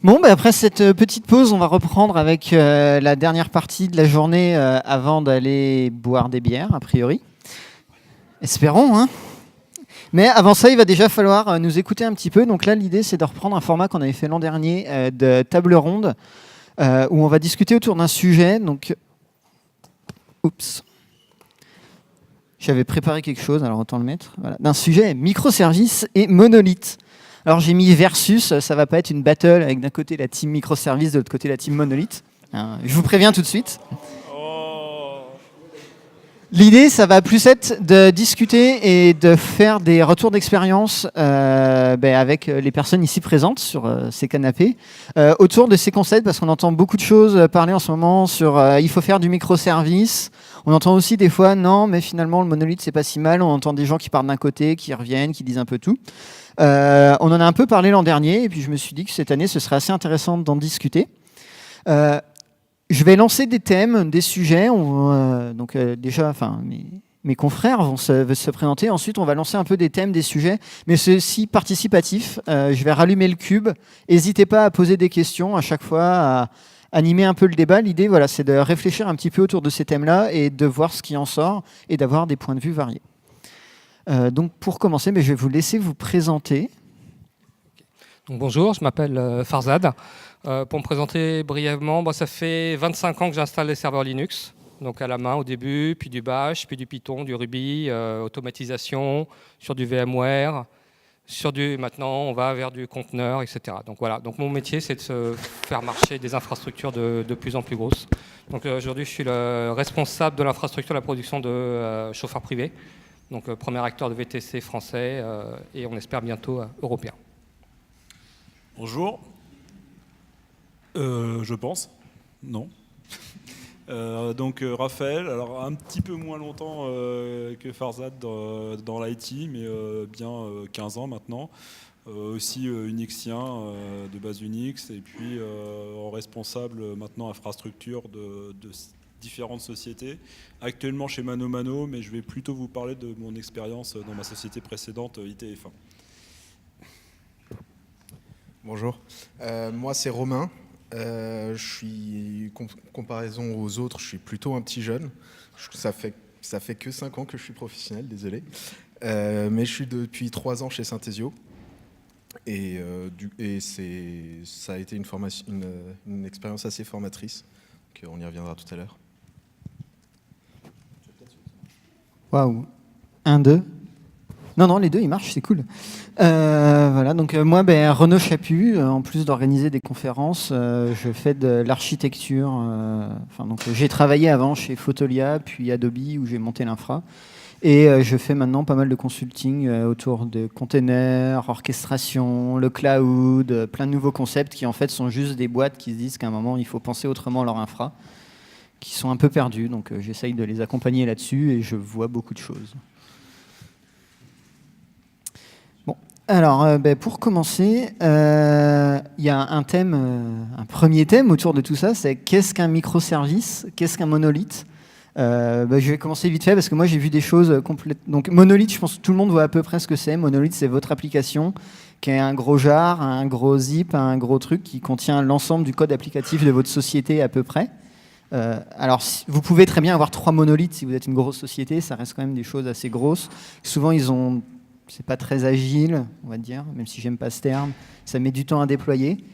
Bon, après cette petite pause, on va reprendre avec la dernière partie de la journée avant d'aller boire des bières, a priori. Espérons, hein. Mais avant ça, il va déjà falloir nous écouter un petit peu. Donc là, l'idée, c'est de reprendre un format qu'on avait fait l'an dernier de table ronde, où on va discuter autour d'un sujet. Donc, oups. J'avais préparé quelque chose, alors autant le mettre. Voilà. D'un sujet microservices et monolithes. Alors j'ai mis versus, ça va pas être une battle avec d'un côté la team microservice, de l'autre côté la team monolithe. Je vous préviens tout de suite. L'idée, ça va plus être de discuter et de faire des retours d'expérience avec les personnes ici présentes sur ces canapés autour de ces concepts, parce qu'on entend beaucoup de choses parler en ce moment sur il faut faire du microservice. On entend aussi des fois non, mais finalement le monolithe c'est pas si mal. On entend des gens qui partent d'un côté, qui reviennent, qui disent un peu tout. On en a un peu parlé l'an dernier, et puis je me suis dit que cette année ce serait assez intéressant d'en discuter. Je vais lancer des thèmes, des sujets. Déjà, mes confrères vont se présenter. Ensuite, on va lancer un peu des thèmes, des sujets, mais c'est aussi participatif. Je vais rallumer le cube. N'hésitez pas à poser des questions à chaque fois, à animer un peu le débat. L'idée, voilà, c'est de réfléchir un petit peu autour de ces thèmes-là et de voir ce qui en sort et d'avoir des points de vue variés. Donc, pour commencer, je vais vous laisser vous présenter. Donc, bonjour, je m'appelle Farzad. Pour me présenter brièvement, ça fait 25 ans que j'installe les serveurs Linux, donc à la main au début, puis du Bash, puis du Python, du Ruby, automatisation, sur du VMware, maintenant on va vers du conteneur, etc. Donc voilà, donc mon métier c'est de se faire marcher des infrastructures de plus en plus grosses. Donc aujourd'hui je suis le responsable de l'infrastructure de la production de chauffeurs privés, donc premier acteur de VTC français et on espère bientôt européen. Bonjour. Je pense. Non. Donc Raphaël, alors un petit peu moins longtemps que Farzad dans l'IT, mais bien 15 ans maintenant. Aussi Unixien de base Unix, et puis responsable maintenant infrastructure de différentes sociétés. Actuellement chez Mano Mano, mais je vais plutôt vous parler de mon expérience dans ma société précédente, ITF1. Bonjour, moi c'est Romain. Je suis, comparaison aux autres, je suis plutôt un petit jeune. Ça fait que 5 ans que je suis professionnel, désolé. Mais je suis depuis 3 ans chez Synthesio. Et ça a été une expérience assez formatrice. On y reviendra tout à l'heure. Waouh. 1, 2. Non, les deux, ils marchent, c'est cool. Voilà, donc moi, Renaud Chaput, en plus d'organiser des conférences, je fais de l'architecture. J'ai travaillé avant chez Photolia, puis Adobe, où j'ai monté l'infra. Et je fais maintenant pas mal de consulting autour de containers, orchestration, le cloud, plein de nouveaux concepts qui en fait sont juste des boîtes qui se disent qu'à un moment, il faut penser autrement leur infra, qui sont un peu perdus. Donc j'essaye de les accompagner là-dessus et je vois beaucoup de choses. Alors, pour commencer, il y a un premier thème autour de tout ça, c'est qu'est-ce qu'un microservice, qu'est-ce qu'un monolithe. Je vais commencer vite fait parce que moi j'ai vu des choses complètes. Donc monolithe, je pense que tout le monde voit à peu près ce que c'est. Monolithe, c'est votre application qui est un gros jar, un gros zip, un gros truc qui contient l'ensemble du code applicatif de votre société à peu près. Alors, vous pouvez très bien avoir 3 monolithes si vous êtes une grosse société, ça reste quand même des choses assez grosses. Souvent, c'est pas très agile, on va dire, même si j'aime pas ce terme. Ça met du temps à déployer.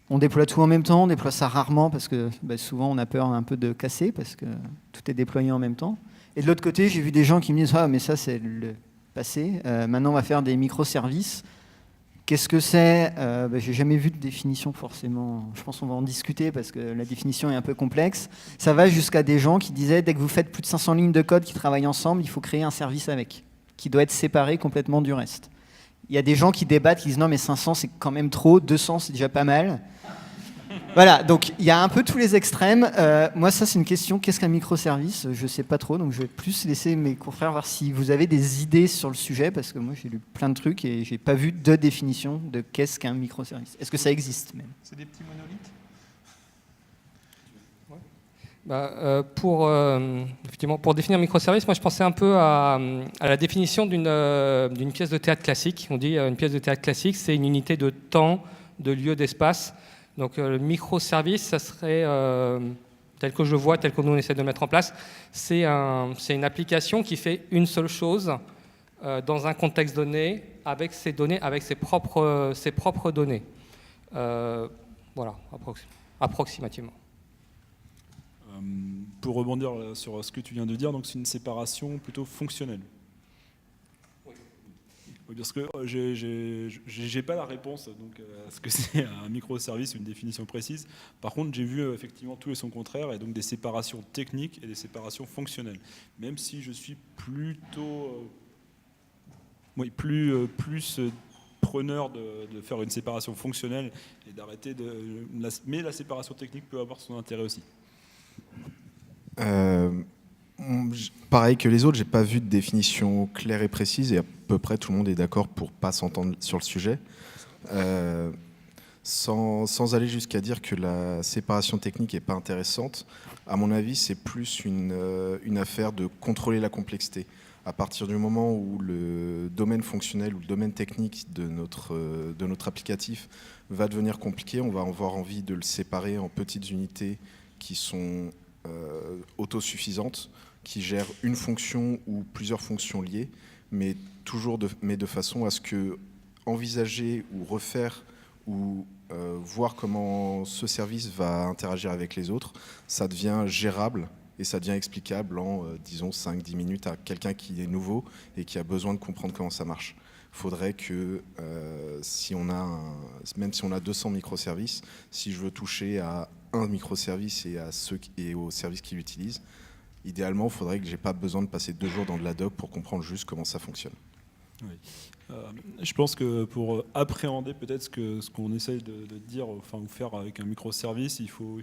On déploie tout en même temps, on déploie ça rarement parce que souvent on a peur un peu de casser parce que tout est déployé en même temps. Et de l'autre côté, j'ai vu des gens qui me disent « Ah, mais ça c'est le passé, maintenant on va faire des microservices ». Qu'est-ce que c'est ? J'ai jamais vu de définition forcément. Je pense qu'on va en discuter parce que la définition est un peu complexe. Ça va jusqu'à des gens qui disaient « Dès que vous faites plus de 500 lignes de code qui travaillent ensemble, il faut créer un service avec ». Qui doit être séparé complètement du reste. Il y a des gens qui débattent, qui disent non mais 500 c'est quand même trop, 200 c'est déjà pas mal. Voilà, donc il y a un peu tous les extrêmes. Moi ça c'est une question, qu'est-ce qu'un microservice ? Je sais pas trop, donc je vais plus laisser mes confrères voir si vous avez des idées sur le sujet, parce que moi j'ai lu plein de trucs et j'ai pas vu de définition de qu'est-ce qu'un microservice. Est-ce que ça existe même ? C'est des petits monolithes ? Pour définir microservice, moi je pensais un peu à la définition d'une pièce de théâtre classique. On dit une pièce de théâtre classique, c'est une unité de temps de lieux, d'espace. Donc le microservice, ça serait, tel que je le vois, tel que nous on essaie de mettre en place, c'est une application qui fait une seule chose dans un contexte donné, avec ses données, avec ses propres données. Voilà, approximativement. Pour rebondir sur ce que tu viens de dire, donc c'est une séparation plutôt fonctionnelle. Oui, parce que j'ai pas la réponse donc, à ce que c'est un microservice ou une définition précise. Par contre, j'ai vu effectivement tout et son contraire, et donc des séparations techniques et des séparations fonctionnelles. Même si je suis plutôt plus preneur de faire une séparation fonctionnelle et d'arrêter mais la séparation technique peut avoir son intérêt aussi. Pareil que les autres, j'ai pas vu de définition claire et précise, et à peu près tout le monde est d'accord pour pas s'entendre sur le sujet. Sans aller jusqu'à dire que la séparation technique est pas intéressante, à mon avis, c'est plus une affaire de contrôler la complexité. À partir du moment où le domaine fonctionnel ou le domaine technique de notre applicatif va devenir compliqué, on va avoir envie de le séparer en petites unités qui sont autosuffisantes, qui gèrent une fonction ou plusieurs fonctions liées, mais de façon à ce que envisager ou refaire ou voir comment ce service va interagir avec les autres, ça devient gérable et ça devient explicable en, disons, 5-10 minutes à quelqu'un qui est nouveau et qui a besoin de comprendre comment ça marche. Il faudrait que, même si on a 200 microservices, si je veux toucher à un microservice et aux services qui l'utilisent, idéalement, il faudrait que je n'ai pas besoin de passer 2 jours dans de la doc pour comprendre juste comment ça fonctionne. Oui. Je pense que pour appréhender peut-être ce qu'on essaye de dire, enfin, ou faire avec un microservice, il faut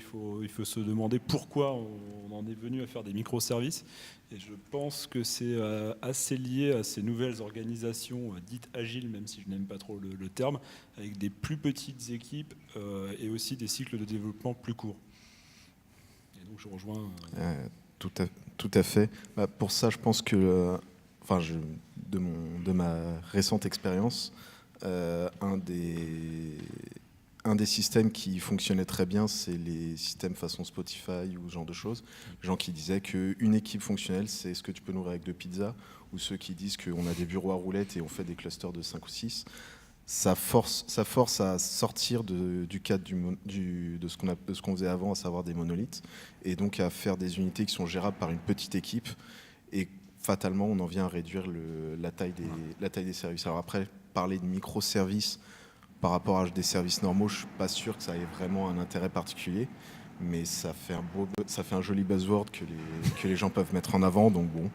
se demander pourquoi on en est venu à faire des microservices. Et je pense que c'est assez lié à ces nouvelles organisations dites agiles, même si je n'aime pas trop le terme, avec des plus petites équipes et aussi des cycles de développement plus courts. Et donc je rejoins... Tout à fait. Pour ça, je pense que... de ma récente expérience, un des systèmes qui fonctionnait très bien, c'est les systèmes façon Spotify ou ce genre de choses. Les gens qui disaient qu'une équipe fonctionnelle, c'est ce que tu peux nourrir avec 2 pizzas, ou ceux qui disent qu'on a des bureaux à roulettes et on fait des clusters de 5 ou 6. Ça force à sortir du cadre de ce qu'on faisait avant, à savoir des monolithes, et donc à faire des unités qui sont gérables par une petite équipe. Et fatalement, on en vient à réduire la taille des services. Alors après, parler de microservices par rapport à des services normaux, je ne suis pas sûr que ça ait vraiment un intérêt particulier, mais ça fait un joli buzzword que les gens peuvent mettre en avant, donc bon.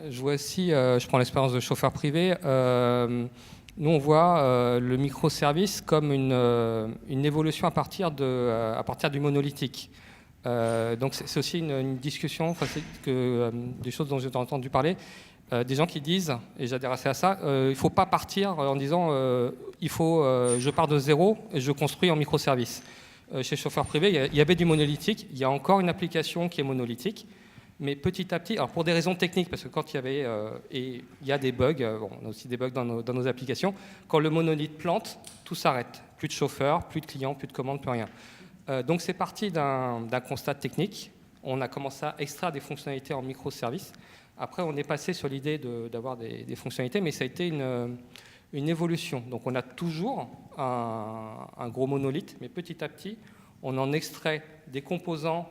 Je vois aussi, je prends l'expérience de chauffeur privé, nous on voit le microservice comme une évolution à partir du monolithique. Donc c'est aussi une discussion, des choses dont j'ai entendu parler, des gens qui disent, et j'adhère assez à ça, il ne faut pas partir en disant je pars de zéro et je construis en microservice. Chez chauffeur privé, il y avait du monolithique, il y a encore une application qui est monolithique, mais petit à petit, alors pour des raisons techniques, parce que quand il y avait, et il y a des bugs, on a aussi des bugs dans nos applications, quand le monolithe plante, tout s'arrête. Plus de chauffeurs, plus de clients, plus de commandes, plus rien. Donc c'est parti d'un constat technique. On a commencé à extraire des fonctionnalités en microservices. Après, on est passé sur l'idée d'avoir des fonctionnalités, mais ça a été une évolution. Donc on a toujours un gros monolithe, mais petit à petit, on en extrait des composants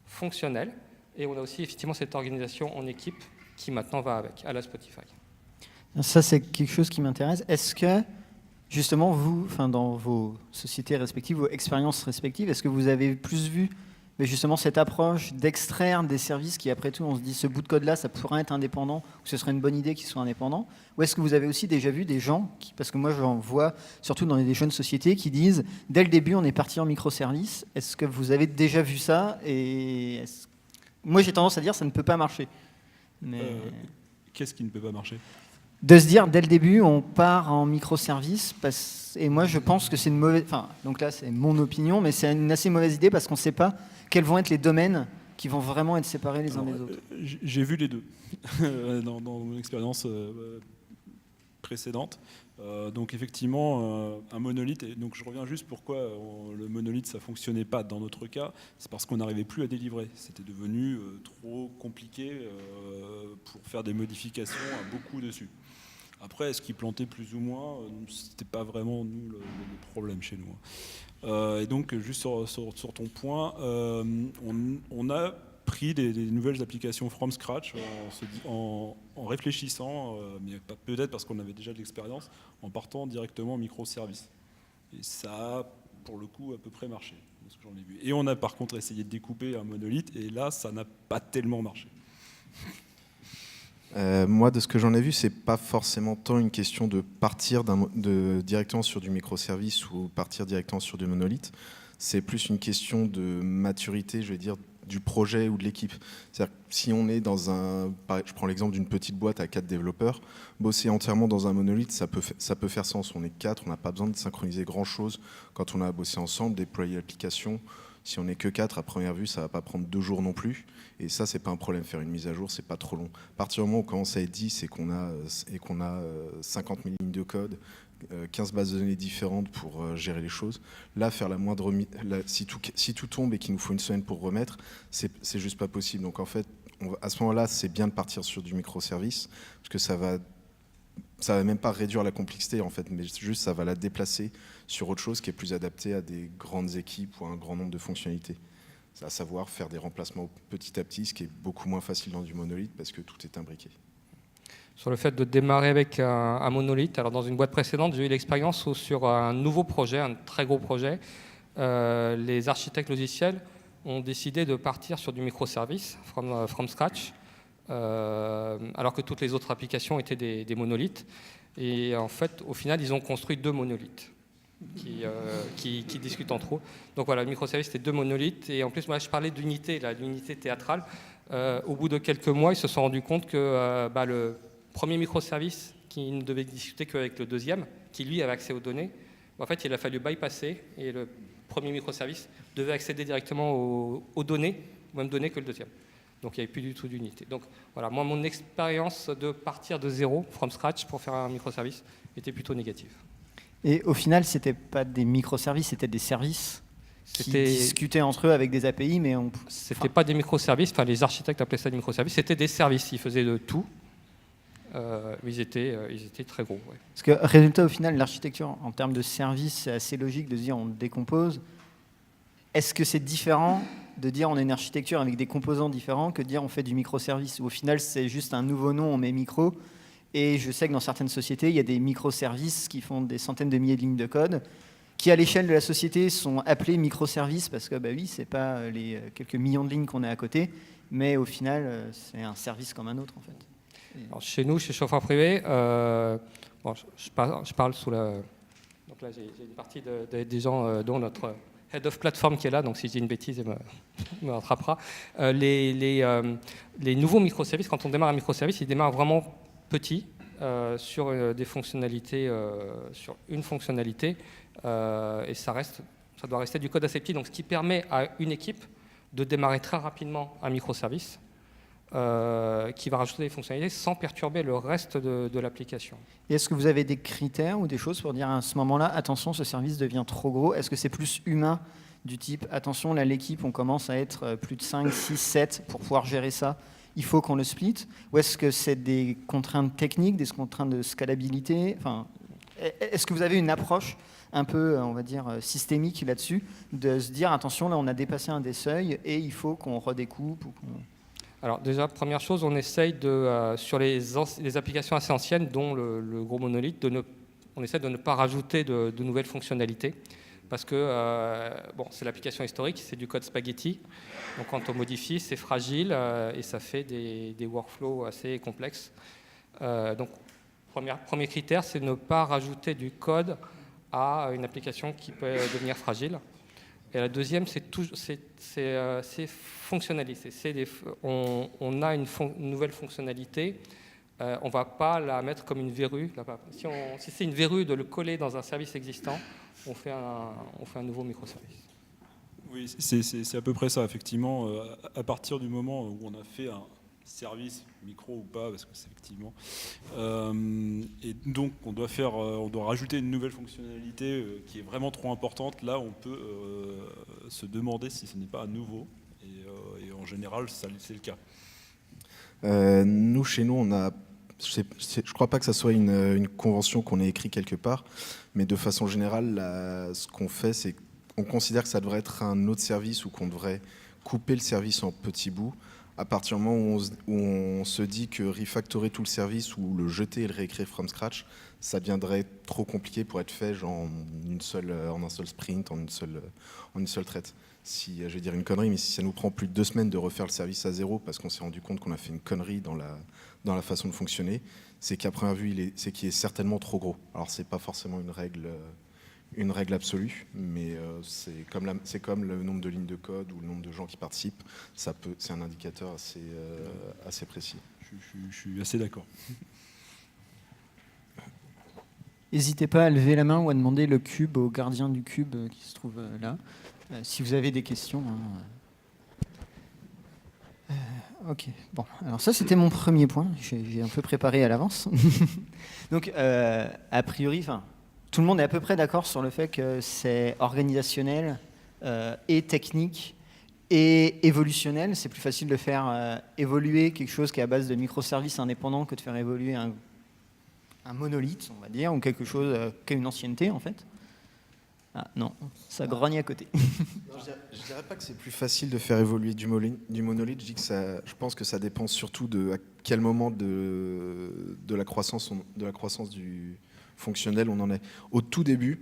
fonctionnels. Et on a aussi effectivement cette organisation en équipe qui maintenant va avec, à la Spotify. Ça, c'est quelque chose qui m'intéresse. Est-ce que, justement, vous, dans vos sociétés respectives, vos expériences respectives, est-ce que vous avez plus vu justement cette approche d'extraire des services qui, après tout, on se dit ce bout de code-là, ça pourrait être indépendant, ou ce serait une bonne idée qu'ils soient indépendants? Ou est-ce que vous avez aussi déjà vu des gens, parce que moi j'en vois surtout dans des jeunes sociétés, qui disent, dès le début, on est parti en microservices. Est-ce que vous avez déjà vu ça? Et moi, j'ai tendance à dire ça ne peut pas marcher. Mais... Qu'est-ce qui ne peut pas marcher? De se dire, dès le début, on part en microservice. Et moi, je pense que c'est une mauvaise... donc là, c'est mon opinion, mais c'est une assez mauvaise idée parce qu'on ne sait pas quels vont être les domaines qui vont vraiment être séparés les uns des autres. J'ai vu les deux dans mon expérience précédente. Donc effectivement, un monolithe, et donc je reviens juste pourquoi le monolithe ça fonctionnait pas dans notre cas, c'est parce qu'on n'arrivait plus à délivrer. C'était devenu trop compliqué pour faire des modifications à beaucoup dessus. Après, est-ce qu'il plantait plus ou moins, c'était pas vraiment nous le problème chez nous. Et donc juste sur ton point, on a pris des nouvelles applications from scratch en réfléchissant, mais peut-être parce qu'on avait déjà de l'expérience, en partant directement en microservices. Et ça a, pour le coup, à peu près marché, de ce que j'en ai vu. Et on a par contre essayé de découper un monolithe, et là, ça n'a pas tellement marché. Moi, de ce que j'en ai vu, c'est pas forcément tant une question de partir directement sur du microservice ou partir directement sur du monolithe. C'est plus une question de maturité, je vais dire, du projet ou de l'équipe. C'est-à-dire que si on est dans je prends l'exemple d'une petite boîte à 4 développeurs, bosser entièrement dans un monolithe, ça peut faire sens. On est 4, on n'a pas besoin de synchroniser grand-chose quand on a bossé ensemble, déployer l'application. Si on n'est que 4, à première vue, ça ne va pas prendre 2 jours non plus. Et ça, c'est pas un problème. Faire une mise à jour, c'est pas trop long. À partir du moment où on commence à être 10 et qu'on a 50 000 lignes de code, 15 bases de données différentes pour gérer les choses. Là, faire la moindre si tout tombe et qu'il nous faut une semaine pour remettre, c'est juste pas possible. Donc en fait, à ce moment-là, c'est bien de partir sur du microservice parce que ça va même pas réduire la complexité en fait, mais juste ça va la déplacer sur autre chose qui est plus adapté à des grandes équipes ou à un grand nombre de fonctionnalités. À savoir faire des remplacements petit à petit, ce qui est beaucoup moins facile dans du monolithe parce que tout est imbriqué. Sur le fait de démarrer avec un monolithe, alors dans une boîte précédente, j'ai eu l'expérience où sur un nouveau projet, un très gros projet, les architectes logiciels ont décidé de partir sur du microservice from scratch, alors que toutes les autres applications étaient des monolithes. Et en fait, au final, ils ont construit 2 monolithes qui discutent entre eux. Donc voilà, le microservice, c'était 2 monolithes. Et en plus, moi, je parlais d'unité, l'unité théâtrale. Au bout de quelques mois, ils se sont rendus compte que le premier microservice qui ne devait discuter qu'avec le deuxième, qui lui avait accès aux données, en fait, il a fallu bypasser et le premier microservice devait accéder directement aux données, aux mêmes données que le deuxième. Donc il n'y avait plus du tout d'unité. Donc voilà, moi, mon expérience de partir de zéro, from scratch, pour faire un microservice, était plutôt négative. Et au final, c'était pas des microservices, c'était des services qui discutaient entre eux avec des API, mais c'était pas des microservices, enfin les architectes appelaient ça des microservices, c'était des services, ils faisaient de tout. Ils étaient très gros. Ouais. Parce que résultat, au final, l'architecture, en termes de services, c'est assez logique de se dire on décompose. Est-ce que c'est différent de dire on a une architecture avec des composants différents que de dire on fait du microservice, où au final, c'est juste un nouveau nom, on met micro. Et je sais que dans certaines sociétés, il y a des microservices qui font des centaines de milliers de lignes de code, qui à l'échelle de la société sont appelés microservices, parce que oui, c'est pas les quelques millions de lignes qu'on a à côté, mais au final, c'est un service comme un autre en fait. Alors, chez nous, chez Chauffeur Privé, je parle sous la... Donc là, j'ai une partie des gens, dont notre Head of Platform qui est là, donc si je dis une bêtise, il me rattrapera. Les nouveaux microservices, quand on démarre un microservice, il démarre vraiment petit sur des fonctionnalités, sur une fonctionnalité, et ça doit rester du code assez petit, donc ce qui permet à une équipe de démarrer très rapidement un microservice qui va rajouter des fonctionnalités sans perturber le reste de l'application. Et est-ce que vous avez des critères ou des choses pour dire à ce moment-là, attention, ce service devient trop gros? Est-ce que c'est plus humain du type, attention, là l'équipe, on commence à être plus de 5, 6, 7 pour pouvoir gérer ça, il faut qu'on le split? Ou est-ce que c'est des contraintes techniques, des contraintes de scalabilité? Enfin, est-ce que vous avez une approche un peu, on va dire, systémique là-dessus, de se dire, attention, là on a dépassé un des seuils et il faut qu'on redécoupe ou qu'on... Alors déjà, première chose, on essaye sur les applications assez anciennes, dont le gros monolithe, on essaie de ne pas rajouter de nouvelles fonctionnalités, parce que c'est l'application historique, c'est du code spaghetti, donc quand on modifie, c'est fragile et ça fait des workflows assez complexes. Donc premier critère, c'est de ne pas rajouter du code à une application qui peut devenir fragile. Et la deuxième, c'est fonctionnalité. On a une nouvelle fonctionnalité, on ne va pas la mettre comme une verrue. Si c'est une verrue de le coller dans un service existant, on fait un nouveau microservice. Oui, c'est à peu près ça, effectivement. À partir du moment où on a fait service, micro ou pas, parce que c'est effectivement. Et donc on doit rajouter une nouvelle fonctionnalité qui est vraiment trop importante. Là, on peut se demander si ce n'est pas à nouveau. Et en général, c'est le cas. Nous, chez nous, on a. Je ne crois pas que ça soit une convention qu'on ait écrite quelque part, mais de façon générale, ce qu'on fait, c'est qu'on considère que ça devrait être un autre service ou qu'on devrait couper le service en petits bouts. À partir du moment où on se dit que refactorer tout le service ou le jeter et le réécrire from scratch, ça deviendrait trop compliqué pour être fait genre, en un seul sprint, en une seule traite. Si, je vais dire une connerie, mais si ça nous prend plus de 2 semaines de refaire le service à zéro parce qu'on s'est rendu compte qu'on a fait une connerie dans la façon de fonctionner, c'est qu'à première vue, c'est qu'il est certainement trop gros. Alors c'est pas forcément une règle absolue, mais c'est comme le nombre de lignes de code ou le nombre de gens qui participent, c'est un indicateur assez précis. Je suis assez d'accord. N'hésitez pas à lever la main ou à demander le cube au gardien du cube qui se trouve là. Si vous avez des questions. Ok, bon, alors ça c'était mon premier point, j'ai un peu préparé à l'avance. Donc, a priori, tout le monde est à peu près d'accord sur le fait que c'est organisationnel et technique et évolutionnel. C'est plus facile de faire évoluer quelque chose qui est à base de microservices indépendants que de faire évoluer un monolithe, on va dire, ou quelque chose qui a une ancienneté en fait. Ah non, ça grogne à côté. Non, je dirais pas que c'est plus facile de faire évoluer du monolithe. Je pense que ça dépend surtout de à quel moment de la croissance du fonctionnel on en est. Au tout début,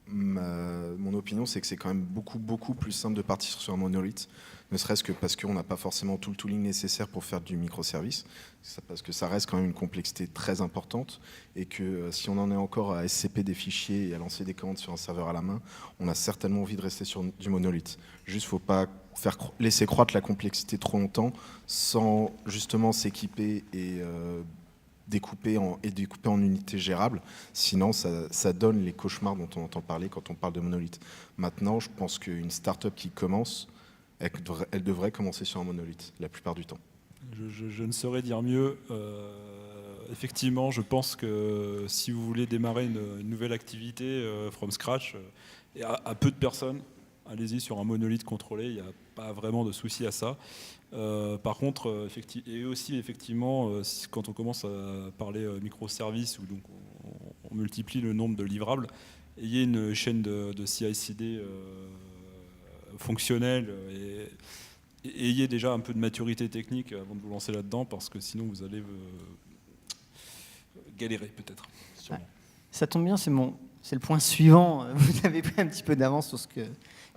mon opinion, c'est que c'est quand même beaucoup plus simple de partir sur un monolithe, ne serait-ce que parce qu'on n'a pas forcément tout le tooling nécessaire pour faire du microservice, parce que ça reste quand même une complexité très importante, et que si on en est encore à SCP des fichiers et à lancer des commandes sur un serveur à la main, on a certainement envie de rester sur du monolithe. Juste, faut pas laisser croître la complexité trop longtemps sans justement s'équiper et découper en unités gérables, sinon ça donne les cauchemars dont on entend parler quand on parle de monolithe. Maintenant, je pense qu'une start-up qui commence, elle devrait commencer sur un monolithe, la plupart du temps. Je ne saurais dire mieux. Effectivement, je pense que si vous voulez démarrer une nouvelle activité from scratch, et à peu de personnes, allez-y sur un monolithe contrôlé, il n'y a pas vraiment de souci à ça. Par contre, effectivement, quand on commence à parler microservices, où donc on multiplie le nombre de livrables, ayez une chaîne de CI/CD fonctionnelle et ayez déjà un peu de maturité technique avant de vous lancer là-dedans, parce que sinon vous allez galérer peut-être. Ouais. Ça tombe bien, c'est le point suivant. Vous avez pris un petit peu d'avance sur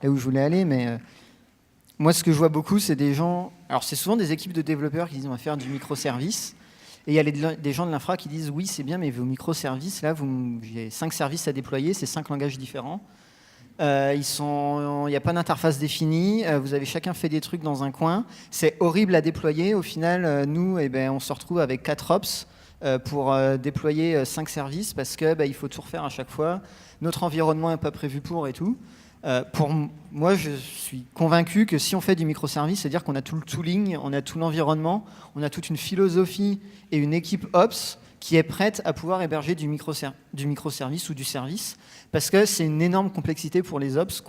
là où je voulais aller, mais moi ce que je vois beaucoup, c'est des gens. Alors c'est souvent des équipes de développeurs qui disent on va faire du microservice, et il y a des gens de l'infra qui disent oui c'est bien, mais vos microservices là, j'ai 5 services à déployer, c'est 5 langages différents. Il n'y a pas d'interface définie, vous avez chacun fait des trucs dans un coin, c'est horrible à déployer. Au final, nous, on se retrouve avec 4 ops pour déployer 5 services parce que il faut tout refaire à chaque fois. Notre environnement n'est pas prévu pour et tout. Pour moi, je suis convaincu que si on fait du microservice, c'est-à-dire qu'on a tout le tooling, on a tout l'environnement, on a toute une philosophie et une équipe ops qui est prête à pouvoir héberger du microservice ou du service, parce que c'est une énorme complexité pour les ops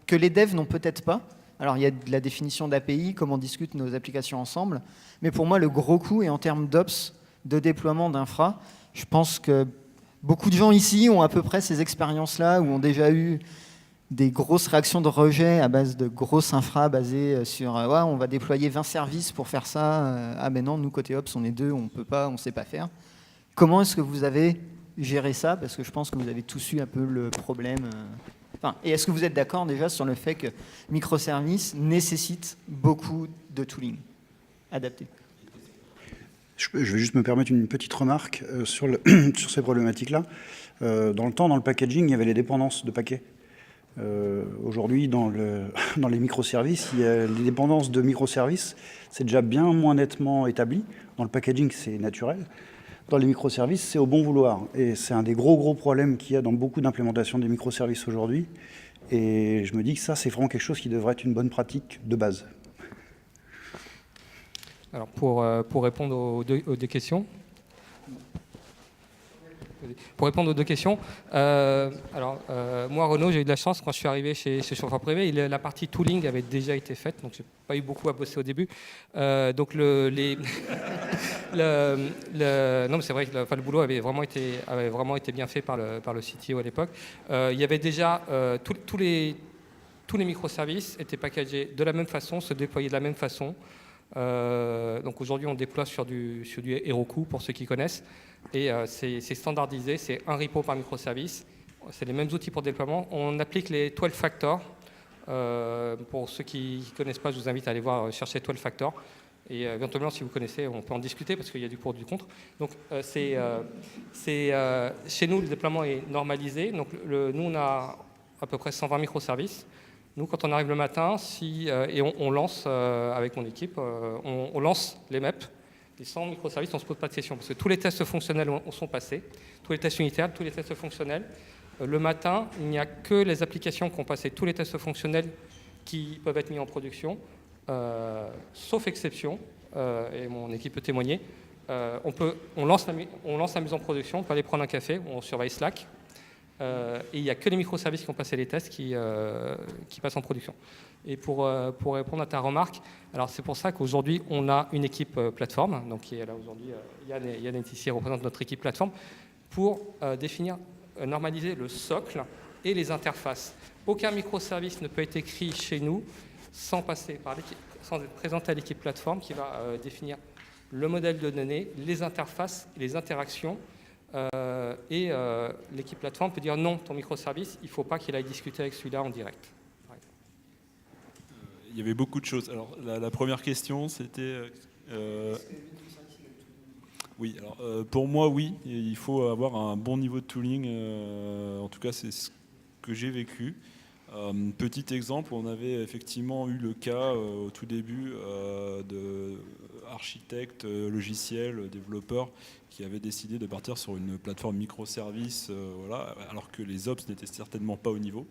que les devs n'ont peut-être pas. Alors il y a de la définition d'API, comment on discute nos applications ensemble, mais pour moi le gros coup est en termes d'ops, de déploiement d'infra. Je pense que beaucoup de gens ici ont à peu près ces expériences-là, ou ont déjà eu des grosses réactions de rejet à base de grosses infra basées sur ouais, on va déployer 20 services pour faire ça. Ah ben non, nous côté ops on est 2, on peut pas, on sait pas faire. Comment est-ce que vous avez géré ça? Parce que je pense que vous avez tous eu un peu le problème. Et est-ce que vous êtes d'accord déjà sur le fait que microservices nécessitent beaucoup de tooling adapté? Je vais juste me permettre une petite remarque sur ces problématiques-là. Dans le temps, dans le packaging, il y avait les dépendances de paquets. Aujourd'hui, dans les microservices, il y a les dépendances de microservices. C'est déjà bien moins nettement établi. Dans le packaging, c'est naturel. Dans les microservices, c'est au bon vouloir. Et c'est un des gros problèmes qu'il y a dans beaucoup d'implémentations des microservices aujourd'hui. Et je me dis que ça, c'est vraiment quelque chose qui devrait être une bonne pratique de base. Alors pour répondre aux deux questions. Pour répondre aux deux questions, moi Renaud, j'ai eu de la chance quand je suis arrivé chez Chauffeur Privé, la partie tooling avait déjà été faite, donc j'ai pas eu beaucoup à bosser au début. Donc non, mais c'est vrai que le boulot avait vraiment été bien fait par le CTO à l'époque. Il y avait déjà tous les microservices étaient packagés de la même façon, se déployaient de la même façon. Donc aujourd'hui, on déploie sur du Heroku pour ceux qui connaissent. Et c'est standardisé, c'est un repo par microservice. C'est les mêmes outils pour déploiement. On applique les 12 factors. Pour ceux qui ne connaissent pas, je vous invite à aller chercher 12 factors. Et éventuellement, si vous connaissez, on peut en discuter parce qu'il y a du pour et du contre. Donc chez nous, le déploiement est normalisé. Donc nous, on a à peu près 120 microservices. Nous, quand on arrive le matin, et on lance avec mon équipe, on lance les MEP. Les 100 microservices, on ne se pose pas de questions parce que tous les tests fonctionnels sont passés, tous les tests unitaires, tous les tests fonctionnels. Le matin, il n'y a que les applications qui ont passé tous les tests fonctionnels qui peuvent être mis en production, sauf exception, et mon équipe peut témoigner. On lance la mise en production, on peut aller prendre un café, on surveille Slack. Et il n'y a que les microservices qui ont passé les tests qui passent en production. Et pour répondre à ta remarque, alors c'est pour ça qu'aujourd'hui on a une équipe plateforme, donc qui est là aujourd'hui, Yann est ici, représente notre équipe plateforme, pour normaliser le socle et les interfaces. Aucun microservice ne peut être écrit chez nous sans être présenté à l'équipe plateforme qui va définir le modèle de données, les interfaces, les interactions. L'équipe plateforme peut dire non, ton microservice, il ne faut pas qu'il aille discuter avec celui-là en direct. Ouais. Il y avait beaucoup de choses. Alors, la première question, c'était... Oui, alors pour moi, oui, il faut avoir un bon niveau de tooling. En tout cas, c'est ce que j'ai vécu. Petit exemple, on avait effectivement eu le cas au tout début d'architectes logiciels, développeurs qui avaient décidé de partir sur une plateforme microservice, alors que les ops n'étaient certainement pas au niveau.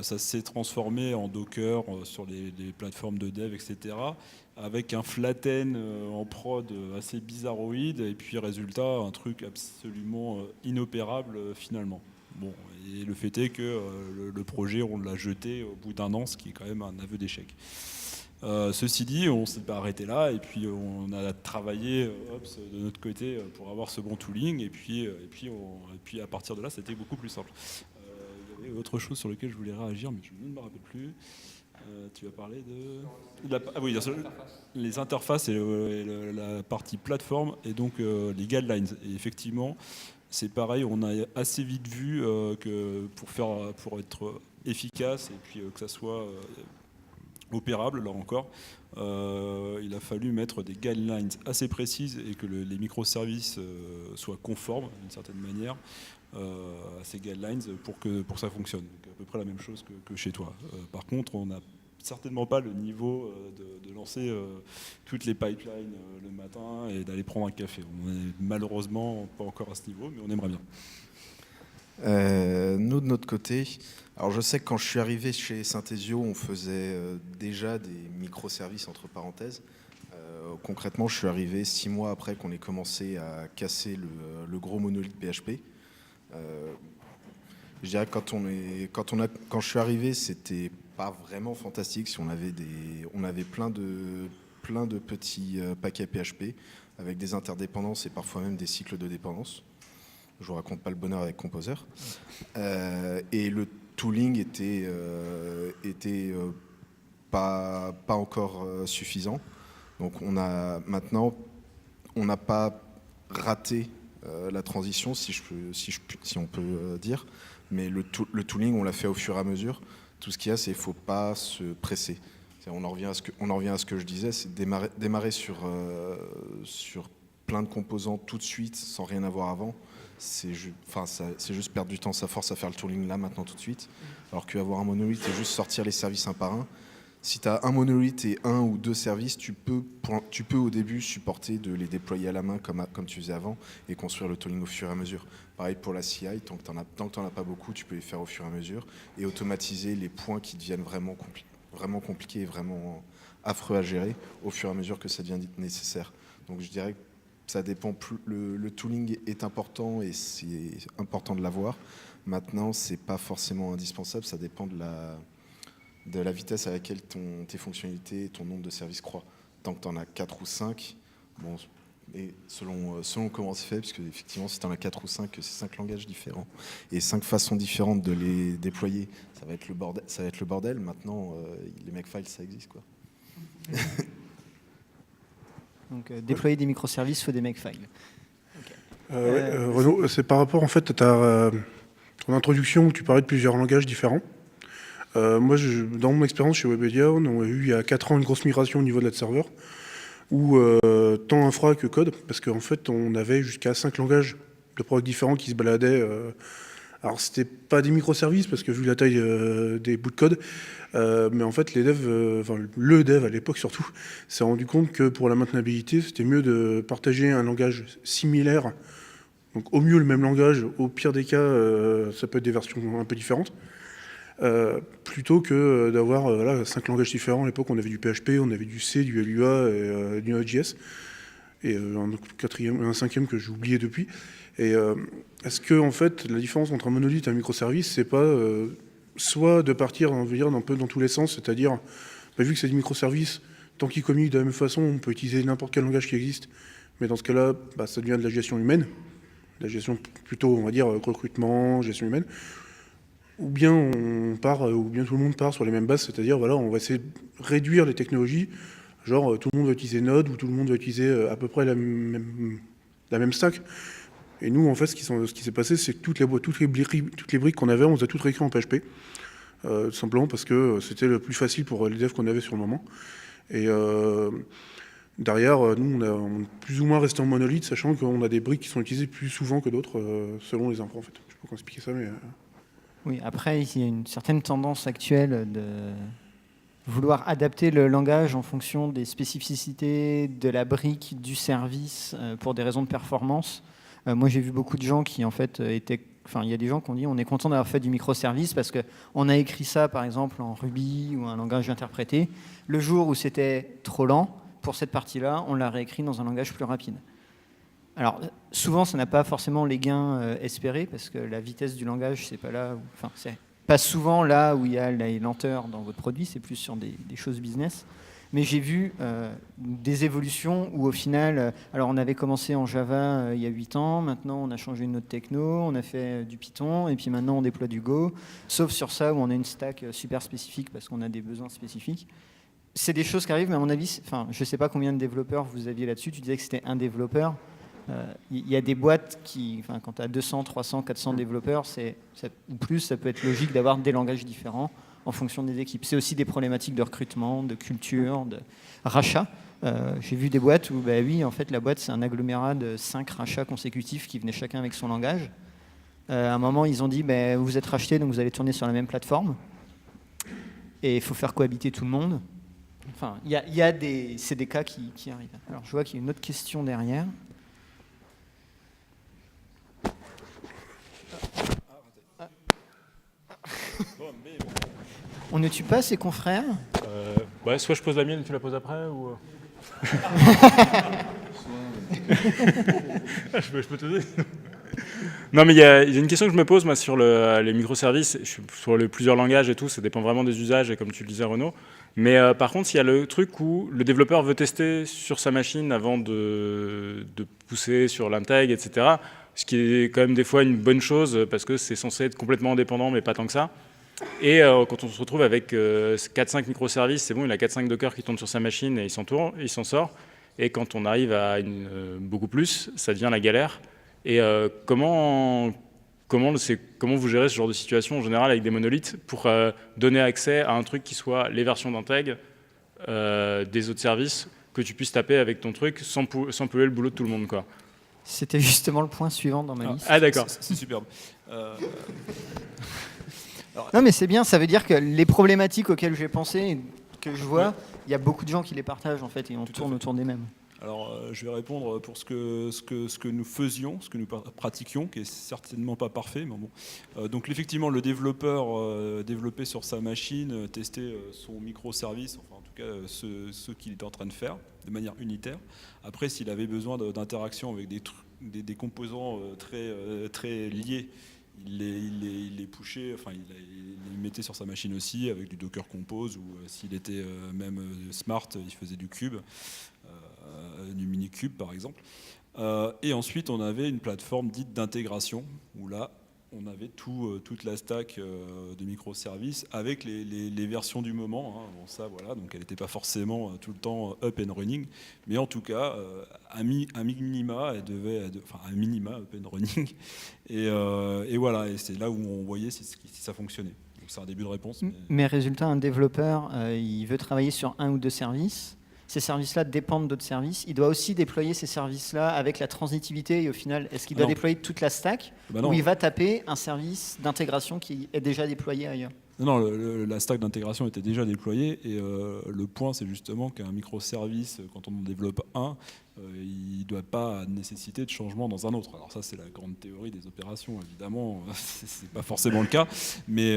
Ça s'est transformé en Docker sur les plateformes de dev, etc., avec un flatten en prod assez bizarroïde, et puis résultat, un truc absolument inopérable finalement. Bon, et le fait est que le projet, on l'a jeté au bout d'un an, ce qui est quand même un aveu d'échec. Ceci dit, on ne s'est pas arrêté là, et puis on a travaillé de notre côté pour avoir ce bon tooling, et puis à partir de là, c'était beaucoup plus simple. Il y avait autre chose sur laquelle je voulais réagir, mais je ne me rappelle plus. Tu as parlé de... les interfaces et la partie plateforme, et donc les guidelines. Et effectivement, c'est pareil, on a assez vite vu que pour être efficace et puis que ça soit opérable, là encore, il a fallu mettre des guidelines assez précises et que les microservices soient conformes d'une certaine manière à ces guidelines pour que ça fonctionne. Donc, à peu près la même chose que chez toi. Par contre, on n'a certainement pas le niveau de lancer toutes les pipelines le matin et d'aller prendre un café. On n'est malheureusement pas encore à ce niveau, mais on aimerait bien. Nous, de notre côté, alors je sais que quand je suis arrivé chez Synthesio, on faisait déjà des microservices entre parenthèses. Concrètement, je suis arrivé 6 mois après qu'on ait commencé à casser le gros monolithe PHP. Je dirais que quand je suis arrivé, c'était pas vraiment fantastique. Si on avait plein de petits paquets PHP avec des interdépendances et parfois même des cycles de dépendance. Je vous raconte pas le bonheur avec Composer. Et le tooling était pas encore suffisant. Donc maintenant, on n'a pas raté la transition, si on peut dire, mais le tooling, on l'a fait au fur et à mesure. Tout ce qu'il y a, c'est qu'il ne faut pas se presser. On en revient à ce que je disais, c'est démarrer sur plein de composants tout de suite, sans rien avoir avant. C'est juste perdre du temps, ça force à faire le tooling là, maintenant, tout de suite. Alors qu'avoir un monolithe et juste sortir les services un par un, si tu as un monolithe et 1 ou 2 services, tu peux au début supporter de les déployer à la main comme tu faisais avant et construire le tooling au fur et à mesure. Pareil pour la CI, tant que tu n'en as pas beaucoup, tu peux les faire au fur et à mesure et automatiser les points qui deviennent vraiment compliqués et vraiment affreux à gérer au fur et à mesure que ça devient nécessaire. Donc je dirais que ça dépend, le tooling est important et c'est important de l'avoir. Maintenant, c'est pas forcément indispensable, ça dépend de la vitesse à laquelle tes fonctionnalités et ton nombre de services croît. Tant que tu en as 4 ou 5, bon, et selon comment c'est fait, parce que effectivement, si tu en as 4 ou 5, c'est 5 langages différents et 5 façons différentes de les déployer, ça va être le bordel. Maintenant, les Makefiles, ça existe, quoi. Donc, déployer des microservices, il faut des Makefiles. Renaud, c'est par rapport en fait à ton introduction où tu parlais de plusieurs langages différents. Moi, dans mon expérience chez Webedia, on a eu il y a 4 ans une grosse migration au niveau de notre serveur, où tant infra que code, parce qu'en fait, on avait jusqu'à 5 langages de prog différents qui se baladaient. Alors, c'était pas des microservices, parce que vu la taille des bouts de code, mais en fait, les devs, le dev à l'époque surtout, s'est rendu compte que pour la maintenabilité, c'était mieux de partager un langage similaire, donc au mieux le même langage, au pire des cas, ça peut être des versions un peu différentes, plutôt que d'avoir 5 langages différents. À l'époque, on avait du PHP, on avait du C, du Lua et du Node.js, et un cinquième que j'ai oublié depuis. Et est-ce que en fait, la différence entre un monolithe et un microservice, c'est pas soit de partir un peu dans tous les sens, c'est-à-dire, vu que c'est des microservices, tant qu'ils communiquent de la même façon, on peut utiliser n'importe quel langage qui existe, mais dans ce cas-là, ça devient de la gestion humaine, la gestion plutôt, on va dire, recrutement, gestion humaine, ou bien tout le monde part sur les mêmes bases, c'est-à-dire, on va essayer de réduire les technologies, genre tout le monde va utiliser Node, ou tout le monde va utiliser à peu près la même stack. Et nous, en fait, ce qui s'est passé, c'est que toutes les briques qu'on avait, on les a toutes réécrites en PHP, simplement parce que c'était le plus facile pour les devs qu'on avait sur le moment. Et derrière, nous, on est plus ou moins resté en monolithe, sachant qu'on a des briques qui sont utilisées plus souvent que d'autres, selon les infos, en fait. Je sais pas comment expliquer ça, mais... Oui, après, il y a une certaine tendance actuelle de vouloir adapter le langage en fonction des spécificités de la brique, du service, pour des raisons de performance. Moi, j'ai vu beaucoup de gens qui, en fait, il y a des gens qui ont dit on est content d'avoir fait du microservice parce qu'on a écrit ça, par exemple, en Ruby ou un langage interprété. Le jour où c'était trop lent, pour cette partie-là, on l'a réécrit dans un langage plus rapide. Alors, souvent, ça n'a pas forcément les gains espérés parce que la vitesse du langage, c'est pas là c'est pas souvent là où il y a les lenteurs dans votre produit, c'est plus sur des choses business. Mais j'ai vu des évolutions où au final, alors on avait commencé en Java il y a 8 ans, maintenant on a changé une autre techno, on a fait du Python, et puis maintenant on déploie du Go, sauf sur ça où on a une stack super spécifique parce qu'on a des besoins spécifiques. C'est des choses qui arrivent, mais à mon avis, je ne sais pas combien de développeurs vous aviez là-dessus, tu disais que c'était un développeur. Il y a des boîtes qui, quand tu as 200, 300, 400 développeurs, ou plus, ça peut être logique d'avoir des langages différents en fonction des équipes. C'est aussi des problématiques de recrutement, de culture, de rachat. J'ai vu des boîtes où, oui, en fait, la boîte, c'est un agglomérat de 5 rachats consécutifs qui venaient chacun avec son langage. À un moment, ils ont dit, vous êtes rachetés, donc vous allez tourner sur la même plateforme. Et il faut faire cohabiter tout le monde. Enfin, c'est des cas qui arrivent. Alors, je vois qu'il y a une autre question derrière. On ne tue pas ses confrères? Soit je pose la mienne et tu la poses après, ou... je peux te dire. Non, mais il y a une question que je me pose, moi, sur les microservices, sur les plusieurs langages et tout, ça dépend vraiment des usages, et comme tu le disais, Renaud. Mais par contre, il y a le truc où le développeur veut tester sur sa machine avant de pousser sur l'intègre, etc., ce qui est quand même des fois une bonne chose, parce que c'est censé être complètement indépendant, mais pas tant que ça. Et quand on se retrouve avec 4-5 microservices, c'est bon, il a 4-5 Docker qui tournent sur sa machine et il s'en sort. Et quand on arrive à beaucoup plus, ça devient la galère. Et comment vous gérez ce genre de situation en général avec des monolithes pour donner accès à un truc qui soit les versions d'intègre des autres services, que tu puisses taper avec ton truc sans polluer le boulot de tout le monde, quoi. C'était justement le point suivant dans ma liste. Ah, d'accord. C'est superbe. Non, mais c'est bien, ça veut dire que les problématiques auxquelles j'ai pensé et que je vois, il y a beaucoup de gens qui les partagent en fait et on tourne autour des mêmes. Alors, je vais répondre pour ce que nous faisions, ce que nous pratiquions, qui est certainement pas parfait, mais bon. Donc, effectivement, le développeur développait sur sa machine, testait son microservice, enfin, en tout cas ceux qu'il était en train de faire, de manière unitaire. Après, s'il avait besoin d'interaction avec des composants très liés, il les pushait, enfin il les mettait sur sa machine aussi avec du Docker Compose, ou s'il était même smart, il faisait du cube, du mini-cube par exemple. Et ensuite, on avait une plateforme dite d'intégration, où là, on avait toute la stack de microservices avec les versions du moment. Hein. Bon, ça, voilà, donc elle n'était pas forcément tout le temps up and running, mais en tout cas, à minima, un minima up and running. Et voilà, et c'est là où on voyait si ça fonctionnait. Donc c'est un début de réponse. Mais résultat, un développeur, il veut travailler sur un ou deux services. Ces services-là dépendent d'autres services. Il doit aussi déployer ces services-là avec la transitivité. Et au final, est-ce qu'il doit déployer toute la stack, ou il va taper un service d'intégration qui est déjà déployé ailleurs? Non, la stack d'intégration était déjà déployée, et le point, c'est justement qu'un microservice, quand on en développe un, il ne doit pas nécessiter de changement dans un autre. Alors ça, c'est la grande théorie des opérations, évidemment, c'est pas forcément le cas, mais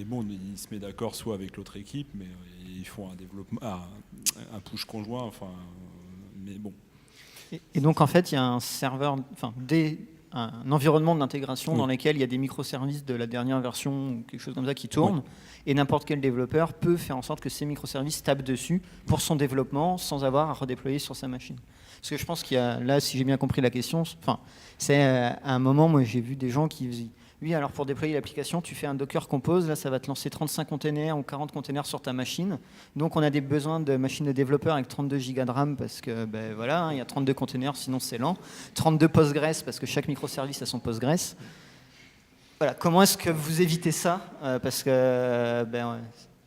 bon, il se met d'accord soit avec l'autre équipe, mais ils font un développement, un push conjoint, enfin, mais bon. Et donc, en fait, il y a un serveur, un environnement d'intégration dans lequel il y a des microservices de la dernière version ou quelque chose comme ça qui tournent, et n'importe quel développeur peut faire en sorte que ces microservices tapent dessus pour son développement sans avoir à redéployer sur sa machine. Parce que je pense qu'il y a, là, si j'ai bien compris la question, c'est à un moment, moi j'ai vu des gens qui disaient oui, alors pour déployer l'application, tu fais un Docker Compose, là ça va te lancer 35 containers ou 40 containers sur ta machine. Donc on a des besoins de machines de développeurs avec 32 Go de RAM parce que voilà, il y a 32 containers, sinon c'est lent. 32 Postgres parce que chaque microservice a son Postgres. Voilà, comment est-ce que vous évitez ça? Parce que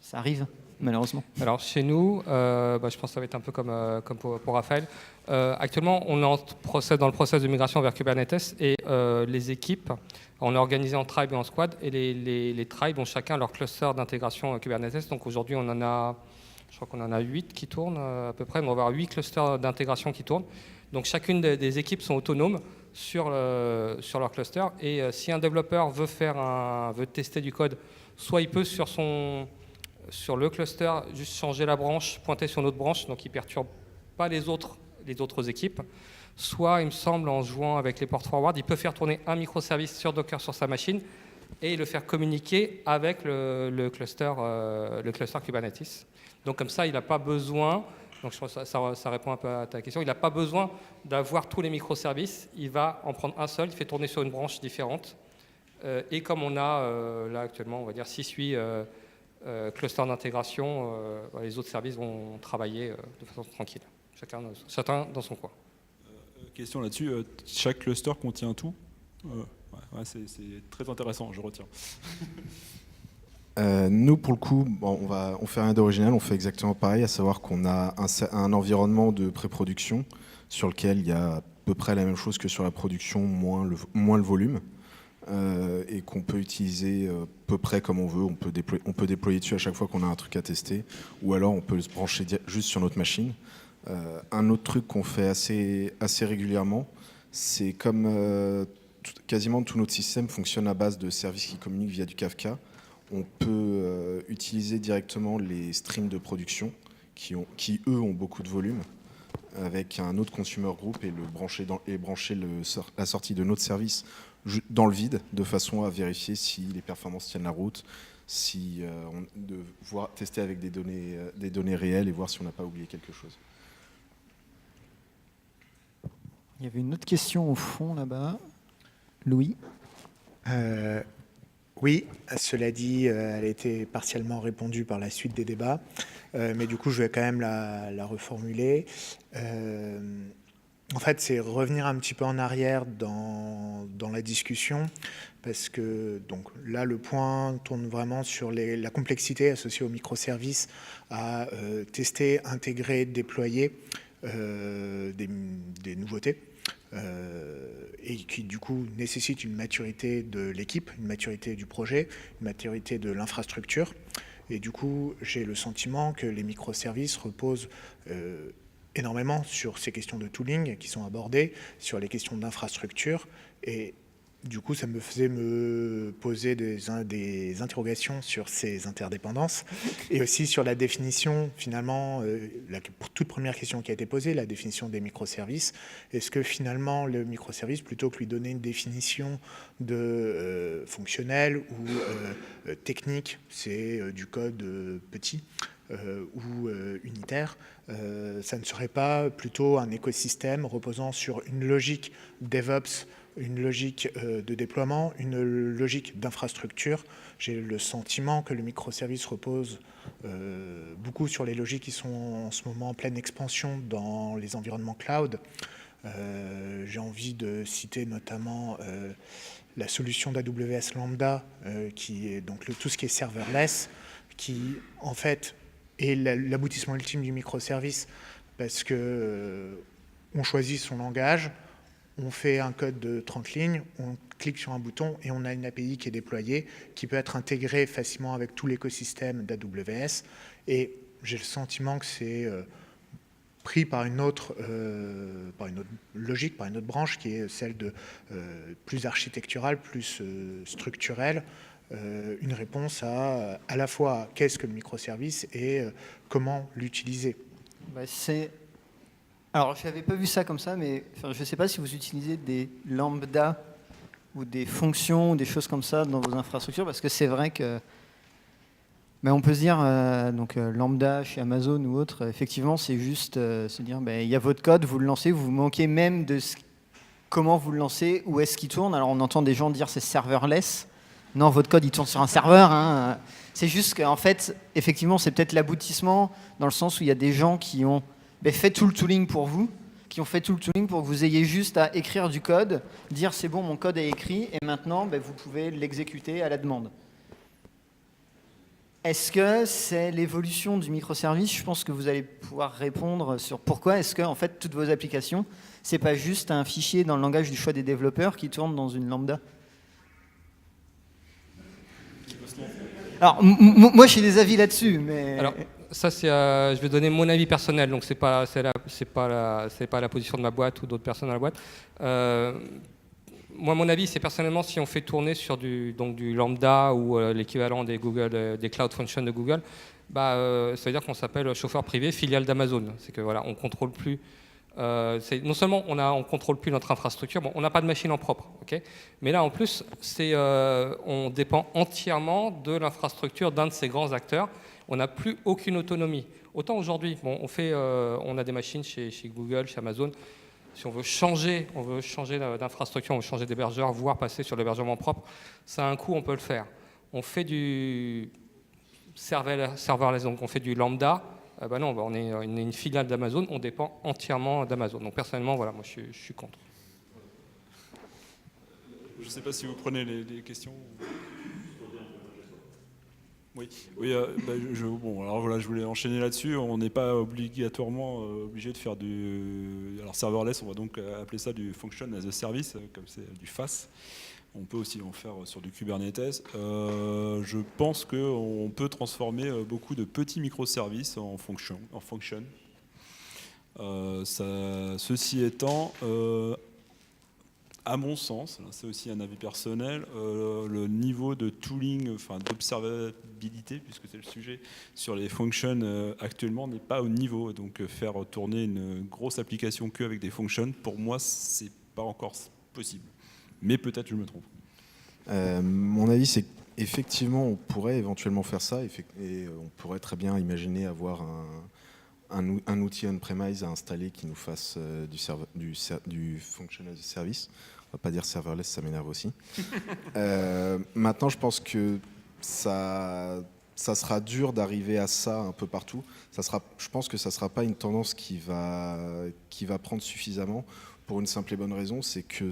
ça arrive, malheureusement. Alors chez nous, je pense que ça va être un peu comme pour Raphaël. Actuellement, on est dans le process de migration vers Kubernetes, et les équipes, on est organisé en tribe et en squad, et les tribes ont chacun leur cluster d'intégration Kubernetes. Donc aujourd'hui, je crois qu'on en a 8 qui tournent à peu près. On va avoir 8 clusters d'intégration qui tournent. Donc chacune des équipes sont autonomes sur leur cluster. Et si un développeur veut tester du code, soit il peut sur le cluster juste changer la branche, pointer sur une autre branche, donc il ne perturbe pas les autres équipes. Soit, il me semble, en jouant avec les ports forward, il peut faire tourner un microservice sur Docker sur sa machine et le faire communiquer avec le cluster Kubernetes. Donc comme ça, il n'a pas besoin, donc je pense que ça répond un peu à ta question, il n'a pas besoin d'avoir tous les microservices, il va en prendre un seul, il fait tourner sur une branche différente. Et comme on a là actuellement, on va dire 6-8 clusters d'intégration, les autres services vont travailler de façon tranquille, chacun dans son coin. Question là-dessus, chaque cluster contient tout. C'est très intéressant, je retiens. Nous, pour le coup, on fait rien d'original, on fait exactement pareil, à savoir qu'on a un environnement de pré-production sur lequel il y a à peu près la même chose que sur la production, moins le volume, et qu'on peut utiliser à peu près comme on veut. On peut déployer dessus à chaque fois qu'on a un truc à tester, ou alors on peut se brancher juste sur notre machine. Un autre truc qu'on fait assez régulièrement, c'est comme quasiment tout notre système fonctionne à base de services qui communiquent via du Kafka. On peut utiliser directement les streams de production qui eux ont beaucoup de volume, avec un autre consumer group, et brancher la sortie de notre service dans le vide, de façon à vérifier si les performances tiennent la route, tester avec des données réelles et voir si on n'a pas oublié quelque chose. Il y avait une autre question au fond là-bas. Louis. Oui, cela dit, elle a été partiellement répondue par la suite des débats, mais du coup, je vais quand même la reformuler. En fait, c'est revenir un petit peu en arrière dans la discussion, parce que donc, là, le point tourne vraiment sur la complexité associée aux microservices à tester, intégrer, déployer des nouveautés. Et qui du coup nécessite une maturité de l'équipe, une maturité du projet, une maturité de l'infrastructure. Et du coup, j'ai le sentiment que les microservices reposent énormément sur ces questions de tooling qui sont abordées, sur les questions d'infrastructure. Et Du coup, ça me faisait me poser des interrogations sur ces interdépendances et aussi sur la définition, finalement, la toute première question qui a été posée, la définition des microservices. Est-ce que finalement, le microservice, plutôt que lui donner une définition de fonctionnel ou technique, c'est du code petit ou unitaire, ça ne serait pas plutôt un écosystème reposant sur une logique DevOps, une logique de déploiement, une logique d'infrastructure. J'ai le sentiment que le microservice repose beaucoup sur les logiques qui sont en ce moment en pleine expansion dans les environnements cloud. J'ai envie de citer notamment la solution d'AWS Lambda, qui est donc tout ce qui est serverless, qui en fait est l'aboutissement ultime du microservice, parce que on choisit son langage, on fait un code de 30 lignes, on clique sur un bouton et on a une API qui est déployée, qui peut être intégrée facilement avec tout l'écosystème d'AWS. Et j'ai le sentiment que c'est pris par une autre logique, par une autre branche, qui est celle de plus architecturale, plus structurelle, une réponse à la fois qu'est-ce que le microservice et comment l'utiliser. Alors, je n'avais pas vu ça comme ça, mais je ne sais pas si vous utilisez des lambda ou des fonctions ou des choses comme ça dans vos infrastructures, parce que c'est vrai que on peut se dire, lambda chez Amazon ou autre, effectivement, c'est juste se dire, il y a votre code, vous le lancez, vous manquez même de comment vous le lancez, où est-ce qu'il tourne. Alors, on entend des gens dire c'est serverless. Non, votre code, il tourne sur un serveur. Hein. C'est juste qu'en fait, effectivement, c'est peut-être l'aboutissement dans le sens où il y a des gens qui ont fait tout le tooling pour vous, qui ont fait tout le tooling pour que vous ayez juste à écrire du code, dire c'est bon, mon code est écrit, et maintenant, vous pouvez l'exécuter à la demande. Est-ce que c'est l'évolution du microservice? Je pense que vous allez pouvoir répondre sur pourquoi est-ce que en fait, toutes vos applications, c'est pas juste un fichier dans le langage du choix des développeurs qui tourne dans une lambda. Alors, moi, j'ai des avis là-dessus, mais... Alors, ça, je vais donner mon avis personnel, donc c'est pas la position de ma boîte ou d'autres personnes dans la boîte. Moi, mon avis, c'est personnellement, si on fait tourner sur du lambda ou l'équivalent des Cloud Functions de Google, ça veut dire qu'on s'appelle chauffeur privé filiale d'Amazon. C'est que voilà, on contrôle plus. Non seulement on contrôle plus notre infrastructure, on n'a pas de machine en propre, okay, mais là en plus, on dépend entièrement de l'infrastructure d'un de ces grands acteurs. On n'a plus aucune autonomie. Autant aujourd'hui, on a des machines chez Google, chez Amazon. Si on veut changer d'infrastructure, on veut changer d'hébergeur, voire passer sur l'hébergement propre, ça a un coût, on peut le faire. On fait du serverless, donc on fait du lambda. Non, on est une filiale d'Amazon, on dépend entièrement d'Amazon. Donc personnellement, voilà, moi je suis contre. Je ne sais pas si vous prenez les questions. Oui. Alors voilà, je voulais enchaîner là-dessus. On n'est pas obligatoirement obligé de faire alors serverless, on va donc appeler ça du function as a service, comme c'est du FaaS. On peut aussi en faire sur du Kubernetes. Je pense qu'on peut transformer beaucoup de petits microservices en function. Ceci étant, à mon sens, c'est aussi un avis personnel, le niveau de tooling, d'observabilité, puisque c'est le sujet, sur les functions actuellement n'est pas au niveau. Donc faire tourner une grosse application qu'avec des functions, pour moi, c'est pas encore possible. Mais peut-être je me trompe. Mon avis, c'est qu'effectivement, on pourrait éventuellement faire ça, et on pourrait très bien imaginer avoir un outil on-premise à installer qui nous fasse du function as a service. On va pas dire serverless, ça m'énerve aussi. Maintenant, je pense que ça sera dur d'arriver à ça un peu partout. Je pense que ça ne sera pas une tendance qui va prendre suffisamment, pour une simple et bonne raison, c'est que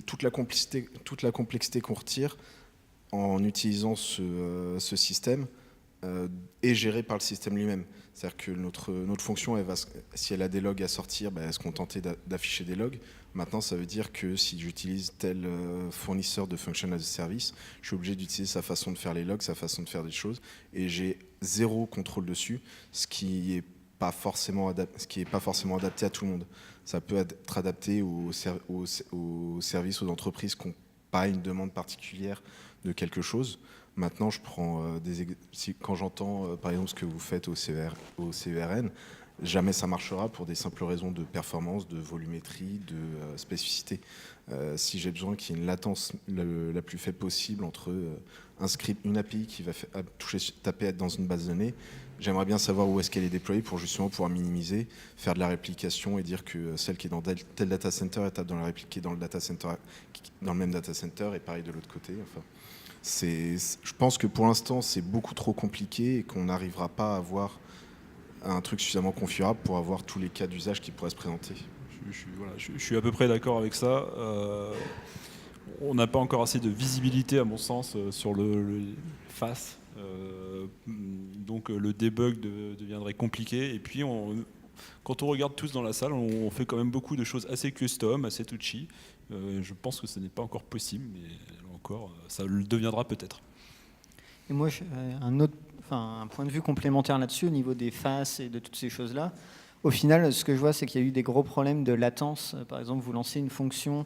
toute la complexité qu'on retire en utilisant ce système est gérée par le système lui-même. C'est-à-dire que notre fonction, si elle a des logs à sortir, elle va se contenter d'afficher des logs. Maintenant, ça veut dire que si j'utilise tel fournisseur de function as a service, je suis obligé d'utiliser sa façon de faire les logs, sa façon de faire des choses, et j'ai zéro contrôle dessus, ce qui est pas forcément adapté à tout le monde. Ça peut être adapté aux services, aux entreprises qui n'ont pas une demande particulière de quelque chose. Maintenant, je prends quand j'entends par exemple ce que vous faites au CERN, jamais ça marchera pour des simples raisons de performance, de volumétrie, de spécificité. Si j'ai besoin qu'il y ait une latence la plus faible possible entre un script, une API qui va taper dans une base de données, j'aimerais bien savoir où est-ce qu'elle est déployée pour justement pouvoir minimiser, faire de la réplication et dire que celle qui est dans tel data center est dans la répliquée dans le même data center et pareil de l'autre côté. Enfin, je pense que pour l'instant c'est beaucoup trop compliqué et qu'on n'arrivera pas à avoir un truc suffisamment configurable pour avoir tous les cas d'usage qui pourraient se présenter. Je suis à peu près d'accord avec ça. On n'a pas encore assez de visibilité, à mon sens, sur le face. Donc le debug deviendrait compliqué. Et puis, quand on regarde tous dans la salle, on fait quand même beaucoup de choses assez custom, assez touchy. Je pense que ce n'est pas encore possible, mais encore, ça le deviendra peut-être. Et moi, un point de vue complémentaire là-dessus, au niveau des faces et de toutes ces choses-là, au final, ce que je vois, c'est qu'il y a eu des gros problèmes de latence. Par exemple, vous lancez une fonction,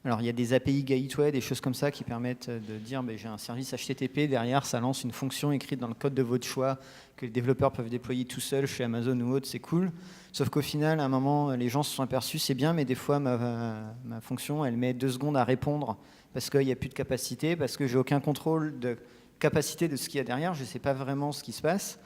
alors il y a des API Gateway, des choses comme ça qui permettent de dire j'ai un service HTTP, derrière ça lance une fonction écrite dans le code de votre choix que les développeurs peuvent déployer tout seuls chez Amazon ou autre, c'est cool. Sauf qu'au final, à un moment, les gens se sont aperçus, c'est bien, mais des fois, ma fonction, elle met 2 secondes à répondre parce qu'il n'y a plus de capacité, parce que j'ai aucun contrôle de capacité de ce qu'il y a derrière, je ne sais pas vraiment ce qui se passe.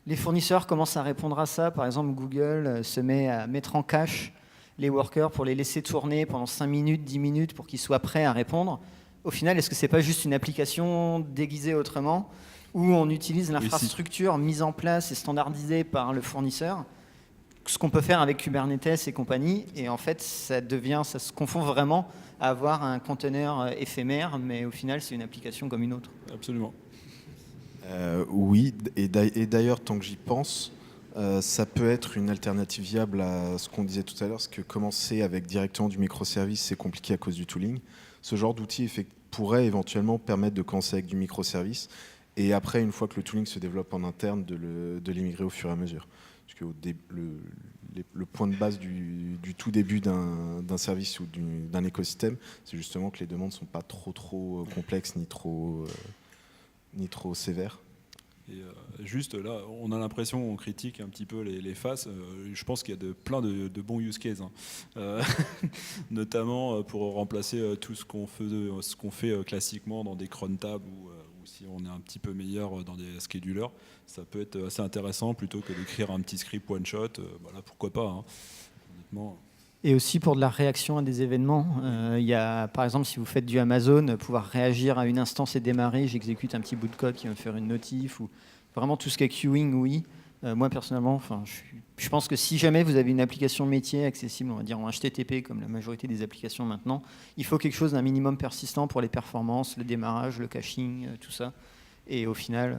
Les fournisseurs commencent à répondre à ça. Par exemple, Google se met à mettre en cache les workers pour les laisser tourner pendant 5 minutes, 10 minutes pour qu'ils soient prêts à répondre. Au final, est-ce que ce n'est pas juste une application déguisée autrement où on utilise l'infrastructure mise en place et standardisée par le fournisseur, ce qu'on peut faire avec Kubernetes et compagnie, et en fait, ça se confond vraiment à avoir un conteneur éphémère, mais au final, c'est une application comme une autre. Absolument. Oui, et d'ailleurs, tant que j'y pense, ça peut être une alternative viable à ce qu'on disait tout à l'heure, parce que commencer avec directement du microservice, c'est compliqué à cause du tooling. Ce genre d'outil pourrait éventuellement permettre de commencer avec du microservice, et après, une fois que le tooling se développe en interne, de l'émigrer au fur et à mesure. Parce que le point de base du tout début d'un service ou d'un écosystème, c'est justement que les demandes ne sont pas trop complexes ni trop sévères. Et juste là, on a l'impression, on critique un petit peu les faces. Je pense qu'il y a plein de bons use cases, notamment pour remplacer tout ce qu'on fait classiquement dans des cron tabs ou si on est un petit peu meilleur dans des schedulers, ça peut être assez intéressant plutôt que d'écrire un petit script one shot. Voilà, pourquoi pas, honnêtement. Et aussi pour de la réaction à des événements. Il y a, par exemple, si vous faites du Amazon, pouvoir réagir à une instance et démarrer, j'exécute un petit bout de code qui va me faire une notif, ou vraiment tout ce qui est queuing, oui. Moi, personnellement, je pense que si jamais vous avez une application métier accessible, on va dire en HTTP, comme la majorité des applications maintenant, il faut quelque chose d'un minimum persistant pour les performances, le démarrage, le caching, tout ça. Et au final,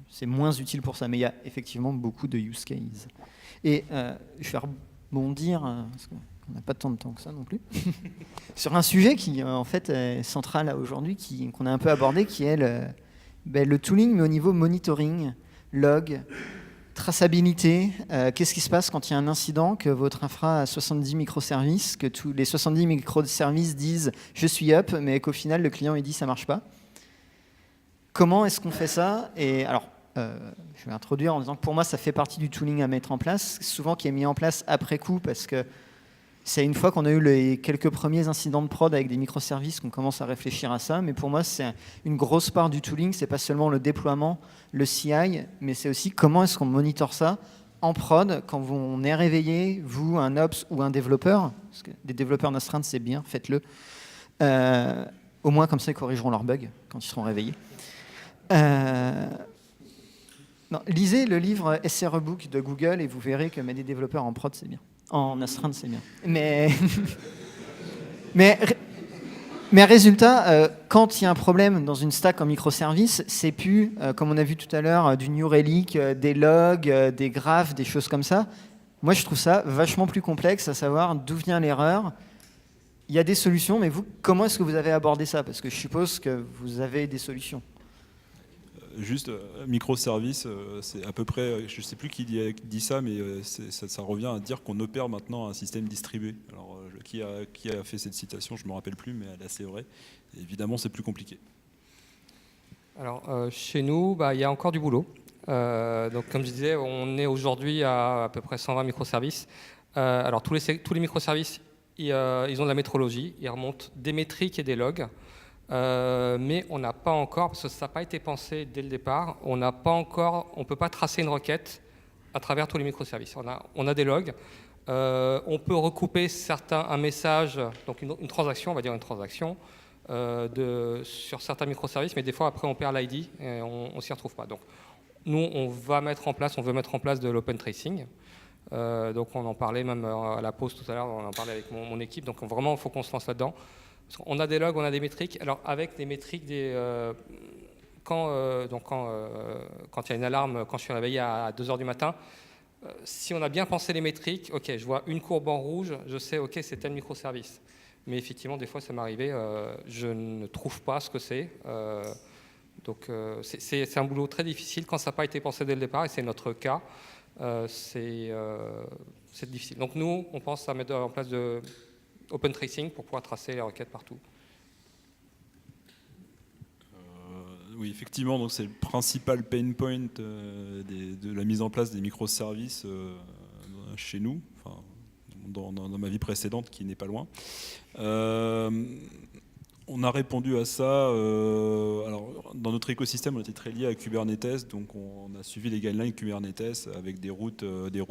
c'est moins utile pour ça. Mais il y a effectivement beaucoup de use cases. Et je vais rebondir, parce qu'on n'a pas tant de temps que ça non plus, sur un sujet qui en fait est central aujourd'hui, qu'on a un peu abordé, qui est le tooling, mais au niveau monitoring, log, traçabilité. Qu'est-ce qui se passe quand il y a un incident, que votre infra a 70 microservices, que tous les 70 microservices disent « je suis up », mais qu'au final, le client il dit « ça ne marche pas ». Comment est-ce qu'on fait ça? Et alors, je vais introduire en disant que pour moi, ça fait partie du tooling à mettre en place, souvent qui est mis en place après coup, parce que c'est une fois qu'on a eu les quelques premiers incidents de prod avec des microservices qu'on commence à réfléchir à ça. Mais pour moi, c'est une grosse part du tooling. C'est pas seulement le déploiement, le CI, mais c'est aussi comment est-ce qu'on monitore ça en prod quand on est réveillé, vous, un ops ou un développeur. Parce que des développeurs d'astreinte, c'est bien, faites-le. Au moins, comme ça, ils corrigeront leurs bugs quand ils seront réveillés. Non, lisez le livre SRE Book de Google et vous verrez que mettre des développeurs en prod, c'est bien. En astreinte, c'est bien. Mais résultat, quand il y a un problème dans une stack en microservice, c'est plus, comme on a vu tout à l'heure, du New Relic, des logs, des graphes, des choses comme ça. Moi, je trouve ça vachement plus complexe, à savoir d'où vient l'erreur. Il y a des solutions, mais vous, comment est-ce que vous avez abordé ça? Parce que je suppose que vous avez des solutions. Juste, microservice, c'est à peu près, je ne sais plus qui dit ça, mais ça revient à dire qu'on opère maintenant un système distribué. Alors, qui a fait cette citation, je ne me rappelle plus, mais elle est assez vraie. Et évidemment, c'est plus compliqué. Alors, chez nous, il y a encore du boulot. Donc, comme je disais, on est aujourd'hui à peu près 120 microservices. Alors, tous les microservices, ils ont de la métrologie, ils remontent des métriques et des logs. Mais on n'a pas encore, parce que ça n'a pas été pensé dès le départ, on ne peut pas tracer une requête à travers tous les microservices. On a des logs, on peut recouper un message, donc une transaction, on va dire une transaction, sur certains microservices, mais des fois après on perd l'ID et on ne s'y retrouve pas. Donc nous, on veut mettre en place de l'open tracing. Donc on en parlait même à la pause tout à l'heure, on en parlait avec mon équipe, donc vraiment il faut qu'on se lance là-dedans. On a des logs, on a des métriques. Alors avec des métriques, quand il y a une alarme, quand je suis réveillé à 2h du matin, si on a bien pensé les métriques, ok, je vois une courbe en rouge, je sais, ok, c'est tel microservice. Mais effectivement, des fois, ça m'est arrivé, je ne trouve pas ce que c'est. Donc c'est un boulot très difficile quand ça n'a pas été pensé dès le départ, et c'est notre cas. C'est difficile. Donc nous, on pense à mettre en place de open tracing pour pouvoir tracer les requêtes partout. Oui, effectivement, donc c'est le principal pain point de la mise en place des microservices chez nous, enfin, dans ma vie précédente qui n'est pas loin. On a répondu à ça. Alors, dans notre écosystème, on était très lié à Kubernetes, donc on a suivi les guidelines Kubernetes avec des routes de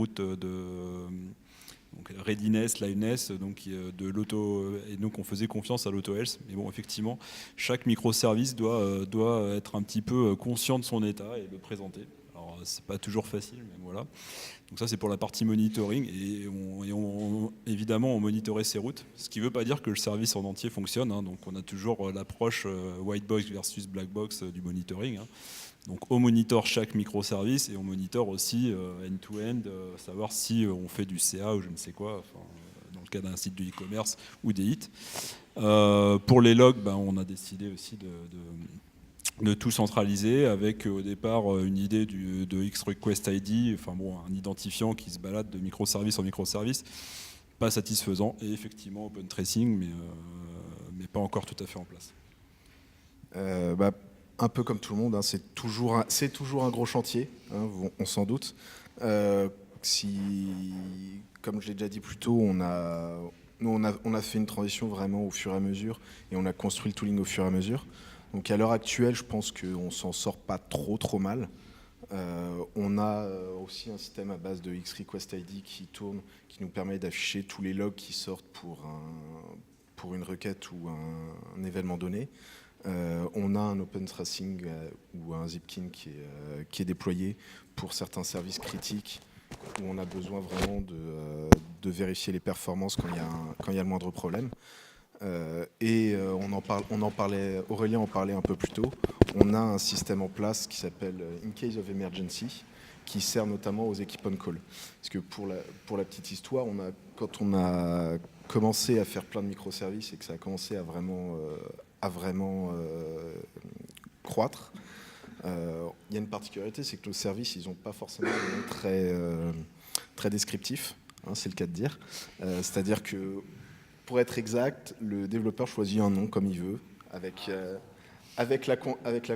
donc readiness, liveness, donc de l'auto, et donc on faisait confiance à l'auto-health. Mais bon, effectivement, chaque microservice doit être un petit peu conscient de son état et le présenter. Alors, c'est pas toujours facile, mais voilà. Donc ça, c'est pour la partie monitoring, et évidemment, on monitorait ces routes, ce qui ne veut pas dire que le service en entier fonctionne, hein. Donc on a toujours l'approche white box versus black box du monitoring, hein. Donc on monitore chaque microservice et on monitore aussi end-to-end, savoir si on fait du CA ou je ne sais quoi, enfin, dans le cas d'un site de e-commerce ou des hits. Pour les logs, on a décidé aussi de tout centraliser avec au départ une idée de XRequestID, enfin bon, un identifiant qui se balade de microservice en microservice, pas satisfaisant, et effectivement open tracing, mais pas encore tout à fait en place. Un peu comme tout le monde, hein, c'est toujours un gros chantier, hein, on s'en doute. Comme je l'ai déjà dit plus tôt, on a fait une transition vraiment au fur et à mesure, et on a construit le tooling au fur et à mesure. Donc à l'heure actuelle, je pense qu'on s'en sort pas trop mal. On a aussi un système à base de XRequestID qui tourne, qui nous permet d'afficher tous les logs qui sortent pour une requête ou un événement donné. On a un open tracing ou un zipkin qui est déployé pour certains services critiques où on a besoin vraiment de vérifier les performances quand il y a le moindre problème. On en parlait, Aurélien en parlait un peu plus tôt. On a un système en place qui s'appelle In Case of Emergency, qui sert notamment aux équipes on-call. Parce que pour la petite histoire, quand on a commencé à faire plein de microservices et que ça a commencé à vraiment croître, il y a une particularité, c'est que nos services, ils n'ont pas forcément des noms très descriptifs, hein, c'est le cas de dire. C'est-à-dire que, pour être exact, le développeur choisit un nom comme il veut, avec la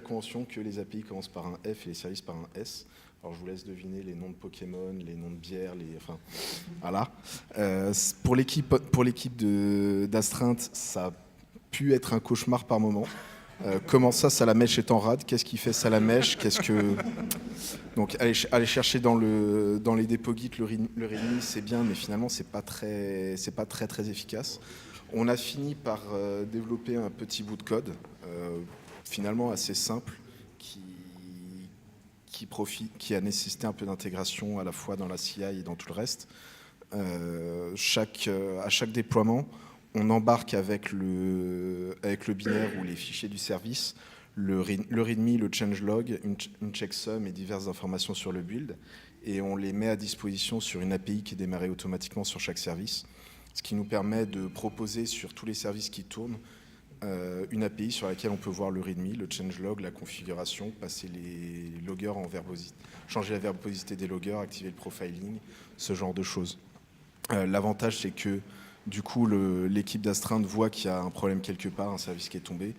convention que les API commencent par un F et les services par un S. Alors je vous laisse deviner les noms de Pokémon, les noms de bières, enfin voilà. Pour l'équipe d'astreinte, ça a pu être un cauchemar par moment. Comment ça, Salamèche est en rade? Qu'est-ce qui fait Salamèche? Donc aller chercher dans les dépôts Git le README, c'est bien, mais finalement c'est pas très efficace. On a fini par développer un petit bout de code, finalement assez simple, qui a nécessité un peu d'intégration à la fois dans la CI et dans tout le reste. À chaque déploiement, on embarque avec le binaire ou les fichiers du service, le README, le changelog, une checksum et diverses informations sur le build, et on les met à disposition sur une API qui est démarrée automatiquement sur chaque service, ce qui nous permet de proposer sur tous les services qui tournent une API sur laquelle on peut voir le README, le changelog, la configuration, passer les loggers en verbosité, changer la verbosité des loggers, activer le profiling, ce genre de choses. L'avantage, c'est que du coup, l'équipe d'astreinte voit qu'il y a un problème quelque part, un service qui est tombé,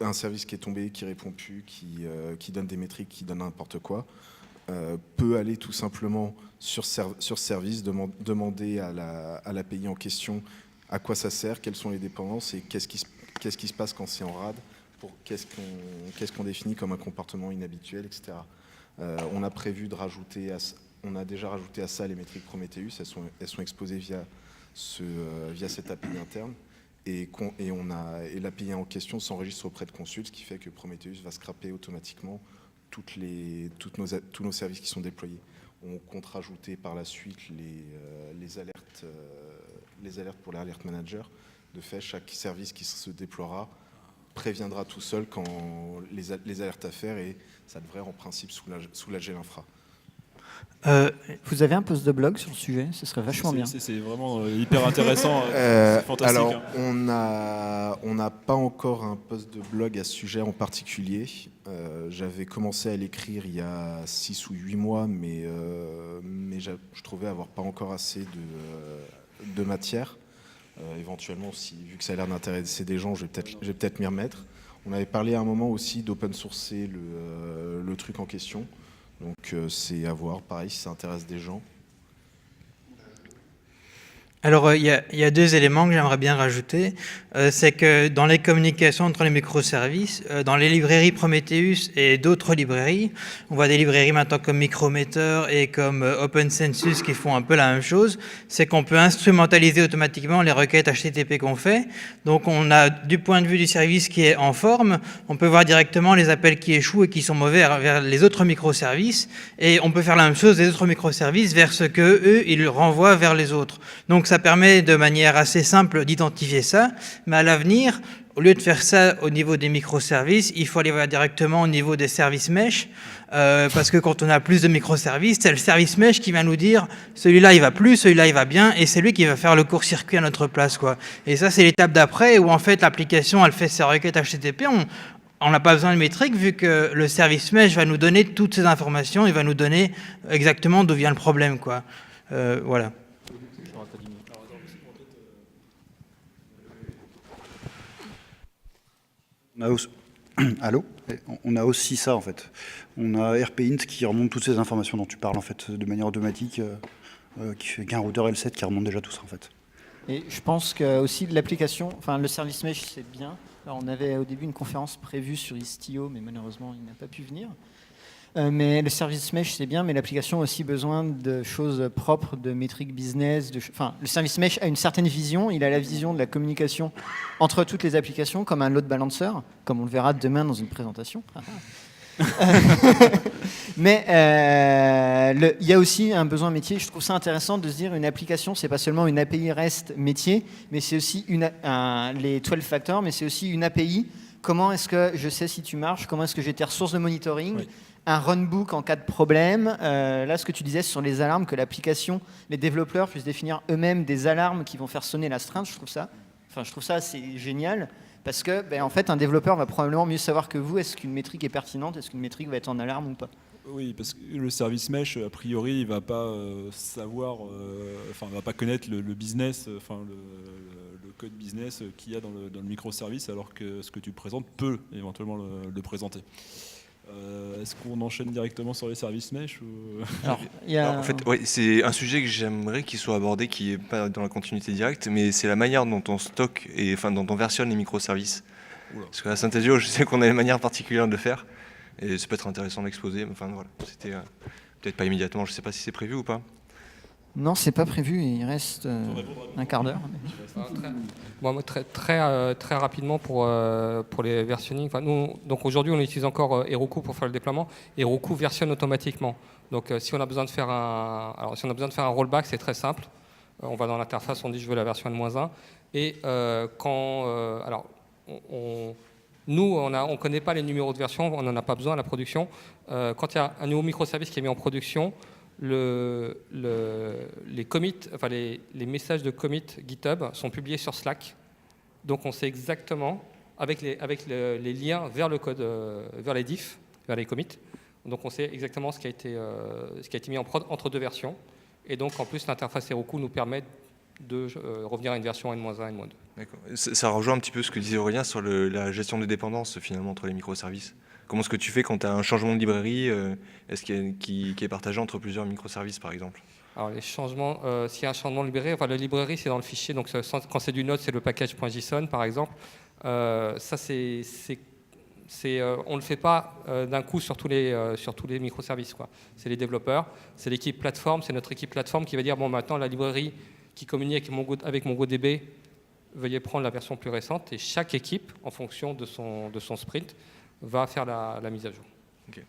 un service qui est tombé, qui répond plus, qui donne des métriques, qui donne n'importe quoi, peut aller tout simplement sur service, demander à l'API en question à quoi ça sert, quelles sont les dépendances et qu'est-ce qui se passe quand c'est en rade, qu'est-ce qu'on définit comme un comportement inhabituel, etc. On a prévu de rajouter, on a déjà rajouté à ça les métriques Prometheus, elles sont exposées via cette API interne. Et l'API en question s'enregistre auprès de Consult, ce qui fait que Prometheus va scraper automatiquement tous nos services qui sont déployés. On compte rajouter par la suite les alertes pour l'alert manager. De fait, chaque service qui se déploiera préviendra tout seul quand les alertes à faire et ça devrait en principe soulager l'infra. Vous avez un post de blog sur le sujet, ce serait vachement bien. C'est vraiment hyper intéressant, c'est fantastique. Alors, on n'a pas encore un post de blog à ce sujet en particulier. J'avais commencé à l'écrire il y a 6 ou 8 mois, mais je trouvais avoir pas encore assez de matière. Éventuellement, vu que ça a l'air d'intéresser des gens, je vais peut-être m'y remettre. On avait parlé à un moment aussi d'open sourcer le truc en question. Donc c'est à voir, pareil, si ça intéresse des gens. Alors, il y a 2 éléments que j'aimerais bien rajouter. C'est que dans les communications entre les microservices, dans les librairies Prometheus et d'autres librairies, on voit des librairies maintenant comme Micrometer et comme OpenCensus qui font un peu la même chose, c'est qu'on peut instrumentaliser automatiquement les requêtes HTTP qu'on fait. Donc, on a, du point de vue du service qui est en forme, on peut voir directement les appels qui échouent et qui sont mauvais vers les autres microservices. Et on peut faire la même chose des autres microservices vers ce que eux, ils renvoient vers les autres. Donc, ça permet de manière assez simple d'identifier ça, mais à l'avenir, au lieu de faire ça au niveau des microservices, il faut aller voir directement au niveau des services mesh, parce que quand on a plus de microservices, c'est le service mesh qui va nous dire celui-là il va plus, celui-là il va bien, et c'est lui qui va faire le court-circuit à notre place, quoi. Et ça, c'est l'étape d'après où en fait l'application elle fait ses requêtes HTTP, on n'a pas besoin de métriques vu que le service mesh va nous donner toutes ces informations, il va nous donner exactement d'où vient le problème, quoi. Voilà. Allô ? On a aussi ça en fait. On a RPint qui remonte toutes ces informations dont tu parles en fait de manière automatique, qui fait qu'un routeur L7 qui remonte déjà tout ça en fait. Et je pense que aussi de l'application, enfin le service mesh c'est bien. Alors, on avait au début une conférence prévue sur Istio, mais malheureusement il n'a pas pu venir. Mais le service mesh c'est bien, mais l'application a aussi besoin de choses propres, de métriques business. Enfin, le service mesh a une certaine vision, il a la vision de la communication entre toutes les applications, comme un load balancer, comme on le verra demain dans une présentation. Mais il y a aussi un besoin métier. Je trouve ça intéressant de se dire une application, c'est pas seulement une API REST métier, mais c'est aussi les 12 factors, mais c'est aussi une API. Comment est-ce que je sais si tu marches? Comment est-ce que j'ai tes ressources de monitoring? Oui. Un runbook en cas de problème. Là, ce que tu disais sur les alarmes, que l'application, les développeurs puissent définir eux-mêmes des alarmes qui vont faire sonner l'astreinte, je trouve ça assez génial. Parce que, en fait, un développeur va probablement mieux savoir que vous, est-ce qu'une métrique est pertinente, est-ce qu'une métrique va être en alarme ou pas. Oui, parce que le service mesh, a priori, il va pas savoir, il va pas connaître le business, le code business qu'il y a dans le microservice, alors que ce que tu présentes peut éventuellement le présenter. Est-ce qu'on enchaîne directement sur les services mesh ou... Alors, en fait, ouais, c'est un sujet que j'aimerais qu'il soit abordé, qui n'est pas dans la continuité directe, mais c'est la manière dont on stocke et dont on versionne les microservices. Oula. Parce qu'à Synthesio, je sais qu'on a une manière particulière de le faire, et ça peut être intéressant d'exposer. Enfin voilà, c'était peut-être pas immédiatement, je ne sais pas si c'est prévu ou pas. Non, c'est pas prévu, il reste un quart d'heure. Très rapidement pour les versionning. Enfin, nous, donc aujourd'hui, on utilise encore Heroku pour faire le déploiement. Heroku versionne automatiquement. Donc, si on a besoin de faire un rollback, c'est très simple. On va dans l'interface, on dit je veux la version N-1. Et nous, on ne connaît pas les numéros de version, on n'en a pas besoin à la production. Quand il y a un nouveau microservice qui est mis en production, les commits, les messages de commit GitHub sont publiés sur Slack. Donc on sait exactement, avec les liens vers le code, vers les diffs, vers les commits, donc on sait exactement ce qui a été mis en prod entre deux versions. Et donc en plus l'interface Heroku nous permet de revenir à une version N-1, N-2. D'accord. Ça rejoint un petit peu ce que disait Aurélien sur la gestion des dépendances finalement entre les microservices. Comment est-ce que tu fais quand tu as un changement de librairie qui est partagé entre plusieurs microservices par exemple? Alors les changements, s'il y a un changement de librairie, enfin la librairie c'est dans le fichier, donc quand c'est du Node c'est le package.json par exemple. Ça on ne le fait pas d'un coup sur tous les microservices, quoi. C'est les développeurs, c'est l'équipe plateforme, c'est notre équipe plateforme qui va dire bon maintenant la librairie qui communique avec MongoDB, veuillez prendre la version plus récente, et chaque équipe, en fonction de son sprint, va faire la mise à jour. Okay.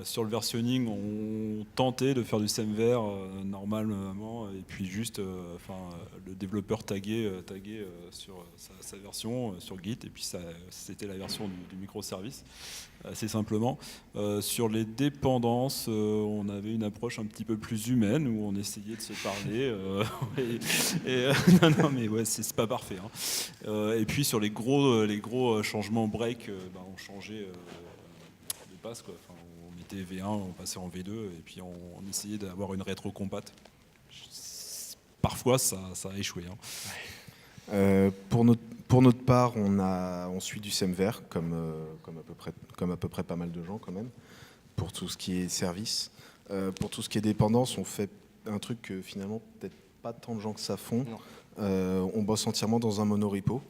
Sur le versionning, on tentait de faire du semver normalement, et puis juste le développeur taguait sur sa version sur Git, et puis c'était la version du microservice, assez simplement. Sur les dépendances, on avait une approche un petit peu plus humaine, où on essayait de se parler, non mais ouais, c'est pas parfait, hein. Et puis sur les gros changements break, on changeait de passe, quoi. Enfin, on mettait V1, on passait en V2, et puis on essayait d'avoir une rétro-compat. Parfois, ça a échoué, hein. Pour notre part, on suit du semver, comme à peu près pas mal de gens quand même, pour tout ce qui est service. Pour tout ce qui est dépendance, on fait un truc que finalement peut-être pas tant de gens que ça font. On bosse entièrement dans un monorepo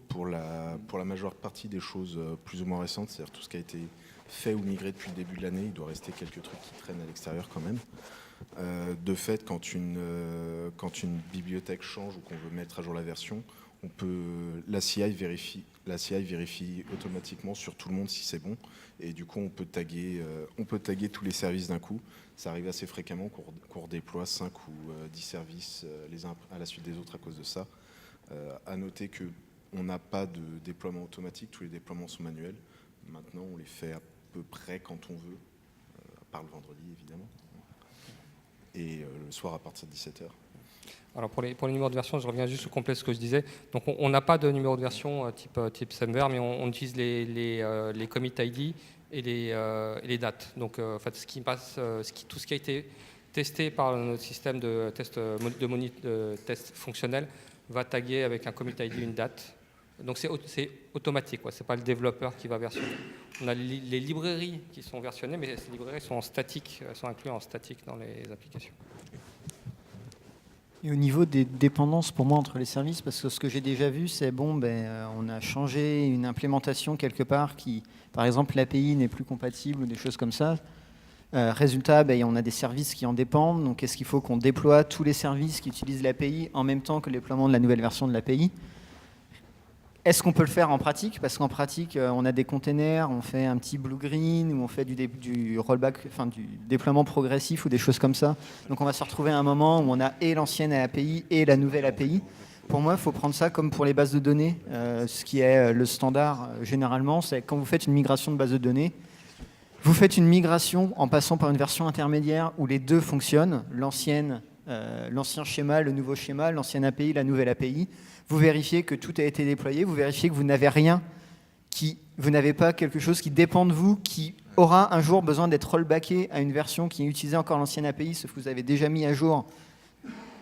pour la majeure partie des choses plus ou moins récentes, c'est-à-dire tout ce qui a été fait ou migré depuis le début de l'année. Il doit rester quelques trucs qui traînent à l'extérieur quand même. De fait, quand une bibliothèque change ou qu'on veut mettre à jour la version, la CI vérifie automatiquement sur tout le monde si c'est bon, et du coup on peut taguer tous les services d'un coup. Ça arrive assez fréquemment qu'on redéploie 5 ou 10 services les uns à la suite des autres à cause de ça. À noter qu'on n'a pas de déploiement automatique, tous les déploiements sont manuels. Maintenant on les fait à peu près quand on veut, à part le vendredi évidemment, et le soir à partir de 17h. Alors pour les numéros de version, je reviens juste au complet ce que je disais. Donc on n'a pas de numéro de version type semver, mais on utilise les commit ID et les dates. Donc en fait, tout ce qui a été testé par notre système de test fonctionnel va taguer avec un commit ID une date. Donc c'est automatique, c'est pas le développeur qui va versionner. On a les librairies qui sont versionnées, mais ces librairies sont en statique, elles sont incluses en statique dans les applications. Et au niveau des dépendances pour moi entre les services, parce que ce que j'ai déjà vu, c'est on a changé une implémentation quelque part qui, par exemple, l'API n'est plus compatible ou des choses comme ça. Résultat, on a des services qui en dépendent. Donc, est-ce qu'il faut qu'on déploie tous les services qui utilisent l'API en même temps que le déploiement de la nouvelle version de l'API ? Est-ce qu'on peut le faire en pratique ? Parce qu'en pratique, on a des containers, on fait un petit blue-green, ou on fait du rollback, du déploiement progressif ou des choses comme ça. Donc on va se retrouver à un moment où on a et l'ancienne API et la nouvelle API. Pour moi, il faut prendre ça comme pour les bases de données. Ce qui est le standard, généralement, c'est quand vous faites une migration de base de données, vous faites une migration en passant par une version intermédiaire où les deux fonctionnent, l'ancien schéma, le nouveau schéma, l'ancienne API, la nouvelle API. Vous vérifiez que tout a été déployé, vous vérifiez que vous n'avez rien, vous n'avez pas quelque chose qui dépend de vous, qui aura un jour besoin d'être rollbacké à une version qui utilisait encore l'ancienne API, sauf que vous avez déjà mis à jour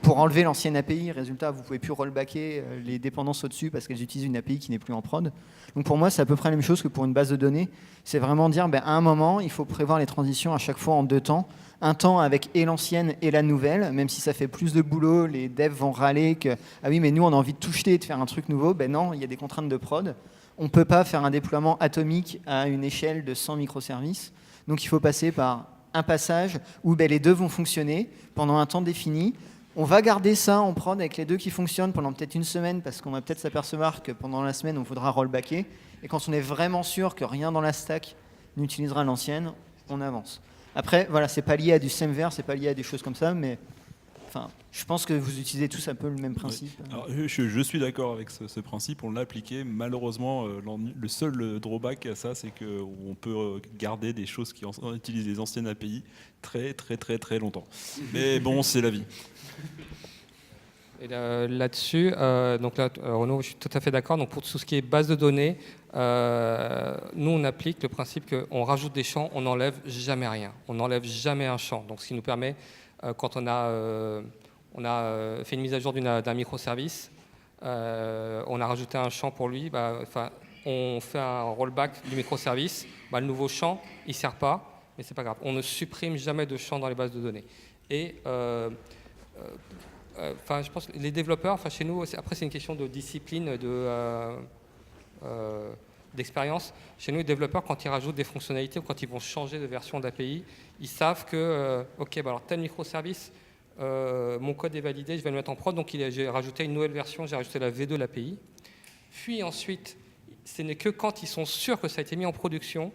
pour enlever l'ancienne API. Résultat, vous ne pouvez plus rollbacker les dépendances au-dessus parce qu'elles utilisent une API qui n'est plus en prod. Donc pour moi, c'est à peu près la même chose que pour une base de données. C'est vraiment dire, à un moment, il faut prévoir les transitions à chaque fois en 2 temps. Un temps avec et l'ancienne et la nouvelle, même si ça fait plus de boulot, les devs vont râler que « Ah oui, mais nous, on a envie de tout jeter et de faire un truc nouveau. » Non, il y a des contraintes de prod. On ne peut pas faire un déploiement atomique à une échelle de 100 microservices. Donc il faut passer par un passage où les deux vont fonctionner pendant un temps défini. On va garder ça en prod avec les deux qui fonctionnent pendant peut-être une semaine parce qu'on va peut-être s'apercevoir que pendant la semaine, on voudra rollbacker. Et quand on est vraiment sûr que rien dans la stack n'utilisera l'ancienne, on avance. Après, voilà, c'est pas lié à du semver, c'est pas lié à des choses comme ça, mais je pense que vous utilisez tous un peu le même principe. Oui. Alors, je suis d'accord avec ce principe, on l'a appliqué. Malheureusement, le seul drawback à ça, c'est qu'on peut garder des choses qui utilisent les anciennes API très très très très longtemps. Mais bon, c'est la vie. Et là-dessus, donc là, Renaud, je suis tout à fait d'accord. Donc pour tout ce qui est base de données, nous on applique le principe qu'on rajoute des champs, on n'enlève jamais rien. On n'enlève jamais un champ. Donc ce qui nous permet, quand on a fait une mise à jour d'un microservice, on a rajouté un champ pour lui, on fait un rollback du microservice, le nouveau champ, il ne sert pas, mais c'est pas grave. On ne supprime jamais de champ dans les bases de données. Et je pense que les développeurs, chez nous, après c'est une question de discipline, d'expérience. Chez nous, les développeurs, quand ils rajoutent des fonctionnalités ou quand ils vont changer de version d'API, ils savent que, alors tel microservice, mon code est validé, je vais le mettre en prod, donc j'ai rajouté une nouvelle version, j'ai rajouté la V2 de l'API. Puis ensuite, ce n'est que quand ils sont sûrs que ça a été mis en production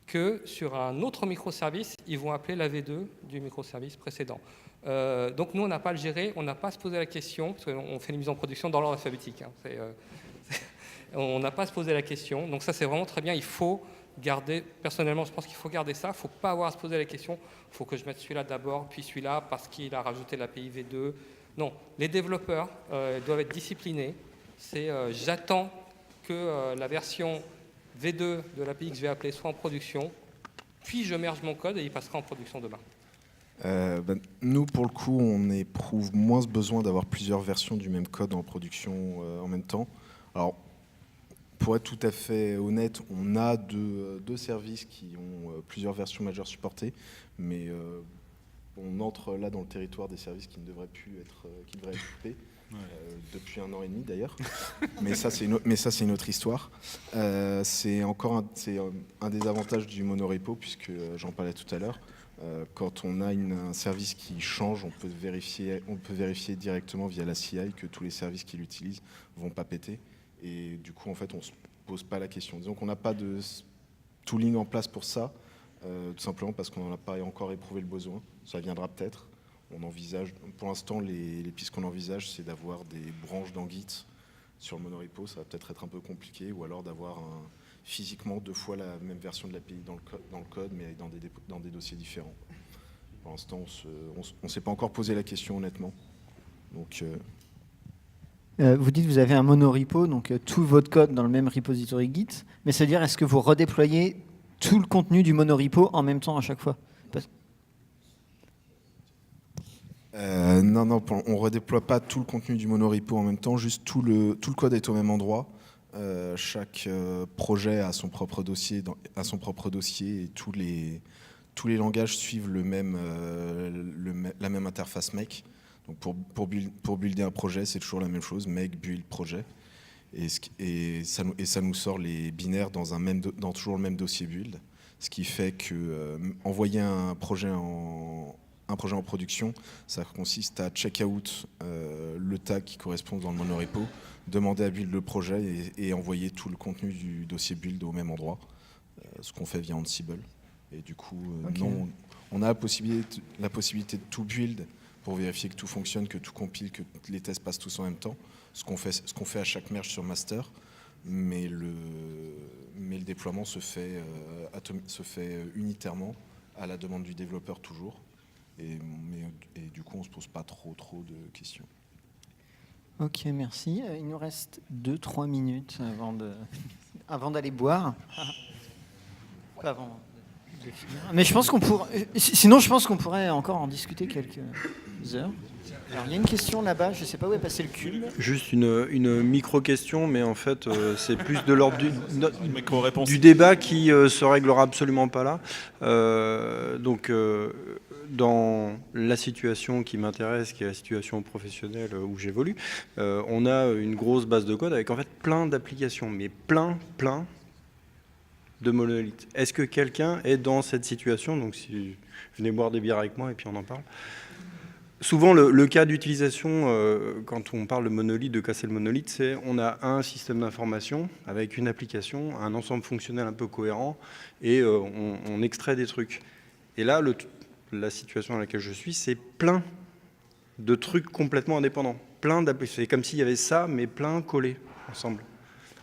que sur un autre microservice, ils vont appeler la V2 du microservice précédent. Donc nous, on n'a pas à le gérer, on n'a pas à se poser la question, parce qu'on fait les mises en production dans l'ordre alphabétique. On n'a pas à se poser la question, donc ça c'est vraiment très bien, il faut garder, personnellement je pense qu'il faut garder ça, il ne faut pas avoir à se poser la question, il faut que je mette celui-là d'abord, puis celui-là, parce qu'il a rajouté l'API V2. Non, les développeurs doivent être disciplinés, j'attends que la version V2 de l'API que je vais appeler soit en production, puis je merge mon code et il passera en production demain. Nous, pour le coup, on éprouve moins ce besoin d'avoir plusieurs versions du même code en production en même temps. Alors, pour être tout à fait honnête, on a deux services qui ont plusieurs versions majeures supportées, mais on entre là dans le territoire des services qui ne devraient plus être, qui devraient être coupés. Depuis 1 an et demi d'ailleurs, mais ça c'est une autre histoire. C'est un des avantages du monorepo, puisque j'en parlais tout à l'heure. Quand on a un service qui change, on peut vérifier directement via la CI que tous les services qui l'utilisent vont pas péter, et du coup en fait on se pose pas la question. Disons qu'on n'a pas de tooling en place pour ça, tout simplement parce qu'on n'en a pas encore éprouvé le besoin. Ça viendra peut-être. On envisage, pour l'instant, les pistes qu'on envisage, c'est d'avoir des branches dans Git sur le monorepo. Ça va peut-être être un peu compliqué, ou alors d'avoir physiquement 2 fois la même version de l'API dans le code, mais dans des dossiers différents. Pour l'instant, on ne s'est pas encore posé la question, honnêtement. Donc, vous dites que vous avez un monorepo, donc tout votre code dans le même repository Git, mais c'est-à-dire, est-ce que vous redéployez tout le contenu du monorepo en même temps à chaque fois ? Non, on ne redéploie pas tout le contenu du monorepo en même temps, juste tout le code est au même endroit. Chaque projet a son propre dossier, et tous les langages suivent la même interface make. Donc pour builder un projet, c'est toujours la même chose, make, build, projet. Et ça nous sort les binaires dans toujours le même dossier build. Ce qui fait que envoyer un projet en production, ça consiste à check out le tag qui correspond dans le monorepo, demander à build le projet et envoyer tout le contenu du dossier build au même endroit, ce qu'on fait via Ansible. Et du coup, non, on a la possibilité de tout build pour vérifier que tout fonctionne, que tout compile, que les tests passent tous en même temps, ce qu'on fait à chaque merge sur master, mais le déploiement se fait unitairement à la demande du développeur toujours. Et du coup, on ne se pose pas trop de questions. Ok, merci. Il nous reste 2-3 minutes avant d'aller boire. Pas avant de finir. Mais je pense qu'on pourrait... Sinon, je pense qu'on pourrait encore en discuter quelques heures. Alors, il y a une question là-bas, je ne sais pas où est passé le cube. Juste une micro-question, mais en fait, c'est plus de l'ordre du débat qui se réglera absolument pas là. Dans la situation qui m'intéresse, qui est la situation professionnelle où j'évolue, on a une grosse base de code avec en fait plein d'applications, mais plein de monolithes. Est-ce que quelqu'un est dans cette situation? Donc si venez boire des bières avec moi et puis on en parle. Souvent, le cas d'utilisation, quand on parle de monolithe, de casser le monolithe, c'est on a un système d'information avec une application, un ensemble fonctionnel un peu cohérent, et on extrait des trucs. Et là, la situation dans laquelle je suis, c'est plein de trucs complètement indépendants. C'est comme s'il y avait ça, mais plein collés ensemble.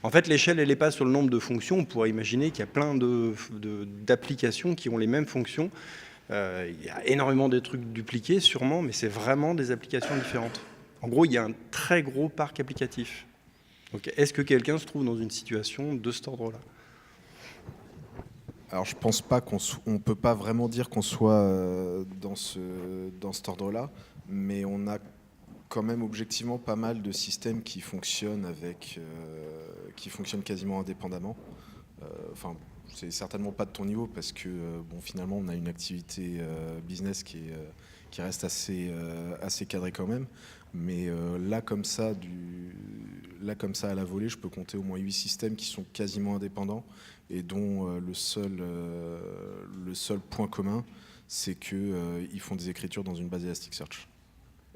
En fait, l'échelle, elle n'est pas sur le nombre de fonctions. On pourrait imaginer qu'il y a plein d'applications qui ont les mêmes fonctions. Il y a énormément de trucs dupliqués, sûrement, mais c'est vraiment des applications différentes. En gros, il y a un très gros parc applicatif. Donc, est-ce que quelqu'un se trouve dans une situation de cet ordre-là? Alors, je pense pas on peut pas vraiment dire qu'on soit dans cet ordre-là, mais on a quand même objectivement pas mal de systèmes qui fonctionnent quasiment indépendamment. Enfin, c'est certainement pas de ton niveau parce que bon, finalement, on a une activité business qui reste assez cadrée quand même. Mais là, comme ça, à la volée, je peux compter au moins 8 systèmes qui sont quasiment indépendants et dont le seul point commun, c'est qu'ils font des écritures dans une base Elasticsearch.